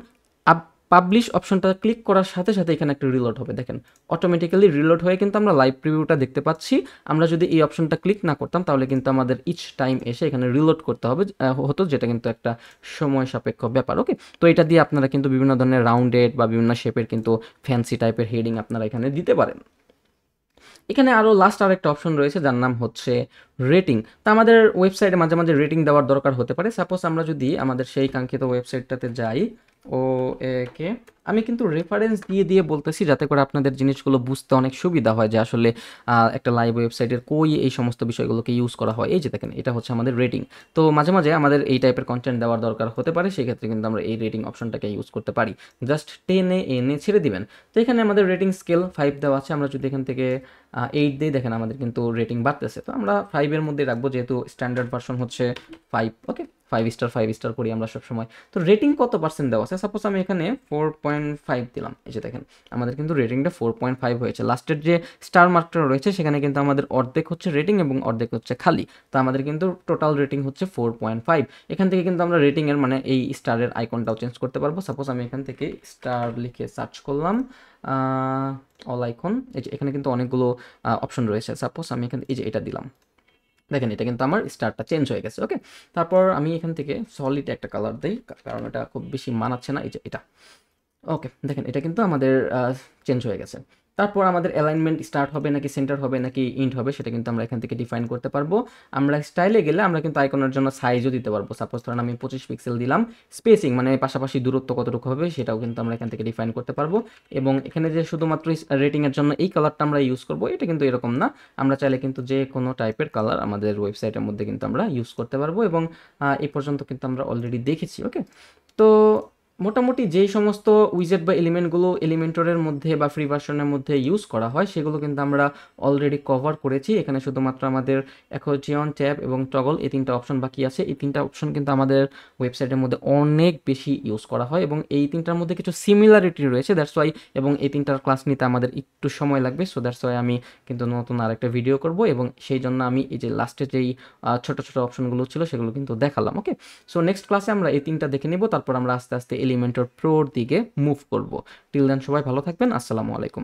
পাবলিশ অপশনটা ক্লিক করার সাথে সাথে এখানে একটা রিলোড হবে। দেখেন অটোমেটিক্যালি রিলোড হয়ে কিন্তু আমরা লাইভ প্রিভিউটা দেখতে পাচ্ছি। আমরা যদি এই অপশনটা ক্লিক না করতাম, তাহলে কিন্তু আমাদের ইচ টাইম এসে এখানে রিলোড করতে হবে হতো, যেটা কিন্তু একটা সময় সাপেক্ষ ব্যাপার। ওকে, তো এটা দিয়ে আপনারা কিন্তু বিভিন্ন ধরনের রাউন্ডেড বা বিভিন্ন শেপের কিন্তু ফ্যান্সি টাইপের হেডিং আপনারা এখানে দিতে পারেন। এখানে আরও লাস্ট আর একটা অপশন রয়েছে, যার নাম হচ্ছে রেটিং। তা আমাদের ওয়েবসাইটে মাঝে মাঝে রেটিং দেওয়ার দরকার হতে পারে। সাপোজ আমরা যদি আমাদের সেই কাঙ্ক্ষিত ওয়েবসাইটটাতে যাই, ও একে আমি কিন্তু রেফারেন্স দিয়ে দিয়ে বলতেছি, যাতে করে আপনাদের জিনিসগুলো বুঝতে অনেক সুবিধা হয়, যে আসলে একটা লাইভ ওয়েবসাইটের কই এই সমস্ত বিষয়গুলোকে ইউজ করা হয়। এই যে দেখেন, এটা হচ্ছে আমাদের রেটিং। তো মাঝে মাঝে আমাদের এই টাইপের কন্টেন্ট দেওয়ার দরকার হতে পারে, সেক্ষেত্রে কিন্তু আমরা এই রেটিং অপশনটাকে ইউজ করতে পারি। জাস্ট টেনে এনে ছেড়ে দিবেন। তো এখানে আমাদের রেটিং স্কেল 5 দেওয়া আছে। আমরা যদি এখান থেকে 8 দিই, দেখেন আমাদের কিন্তু রেটিং বাড়তেছে। তো আমরা 5-এর মধ্যে রাখবো, যেহেতু স্ট্যান্ডার্ড ভার্সন হচ্ছে 5। ওকে, 5 স্টার করি আমরা সবসময়। তো রেটিং কত পার্সেন্ট দেওয়া আছে, সাপোজ আমি এখানে 4.5 দিলাম। এই যে দেখেন, আমাদের কিন্তু রেটিংটা 4.5 হয়েছে। লাস্টের যে স্টার মার্কটা রয়েছে, সেখানে কিন্তু আমাদের অর্ধেক হচ্ছে রেটিং এবং অর্ধেক হচ্ছে খালি। তো আমাদের কিন্তু টোটাল রেটিং হচ্ছে 4.5। এখান থেকে কিন্তু আমরা রেটিংয়ের মানে এই স্টারের আইকনটাও চেঞ্জ করতে পারবো। সাপোজ আমি এখান থেকে স্টার লিখে সার্চ করলাম, অল আইকন, এই যে এখানে কিন্তু অনেকগুলো অপশন রয়েছে। সাপোজ আমি এখানে এই যে এটা দিলাম, দেখেন এটা কিন্তু আমার স্টারটা চেঞ্জ হয়ে গেছে। ওকে, তারপর আমি এখান থেকে সলিড একটা কালার দিই, কারণ এটা খুব বেশি মানাচ্ছে না, এই যে এটা। ওকে, দেখেন এটা কিন্তু আমাদের চেঞ্জ হয়ে গেছে। তারপর আমাদের অ্যালাইনমেন্ট স্টার্ট হবে নাকি সেন্টার হবে নাকি ইন্ট হবে, সেটা কিন্তু আমরা এখান থেকে ডিফাইন করতে পারবো। আমরা স্টাইলে গেলে আমরা কিন্তু আইকনের জন্য সাইজও দিতে পারবো। সাপোজ ধরেন আমি 25 পিক্সেল দিলাম। স্পেসিং মানে পাশাপাশি দূরত্ব কতটুকু হবে, সেটাও কিন্তু আমরা এখান থেকে ডিফাইন করতে পারবো। এবং এখানে যে শুধুমাত্র রেটিংয়ের জন্য এই কালারটা আমরা ইউজ করবো, এটা কিন্তু এরকম না। আমরা চাইলে কিন্তু যে কোনো টাইপের কালার আমাদের ওয়েবসাইটের মধ্যে কিন্তু আমরা ইউজ করতে পারবো, এবং এই পর্যন্ত কিন্তু আমরা অলরেডি দেখেছি। ওকে, তো মোটামুটি যেই সমস্ত উইজেট বা এলিমেন্টগুলো এলিমেন্টরের মধ্যে বা ফ্রি ভার্সনের মধ্যে ইউজ করা হয়, সেগুলো কিন্তু আমরা অলরেডি কভার করেছি। এখানে শুধুমাত্র আমাদের অ্যাকর্ডিয়ন, ট্যাব এবং টগল, এই তিনটা অপশন বাকি আছে। এই তিনটা অপশন কিন্তু আমাদের ওয়েবসাইটের মধ্যে অনেক বেশি ইউজ করা হয়, এবং এই তিনটার মধ্যে কিছু সিমিলারিটি রয়েছে, দ্যাটস ওয়াই। এবং এই তিনটার ক্লাস নিতে আমাদের একটু সময় লাগবে, সো দ্যাটস ওয়াই আমি কিন্তু নতুন আরেকটা ভিডিও করব, এবং সেই জন্য আমি এই যে লাস্টে যেই ছোটো ছোটো অপশনগুলো ছিল, সেগুলো কিন্তু দেখালাম। ওকে, সো নেক্সট ক্লাসে আমরা এই তিনটা দেখে নিব, তারপর আমরা আস্তে আস্তে এলিমেন্টর প্রোর দিকে মুভ করব। টিল দেন সবাই ভালো থাকবেন। আসসালামু আলাইকুম।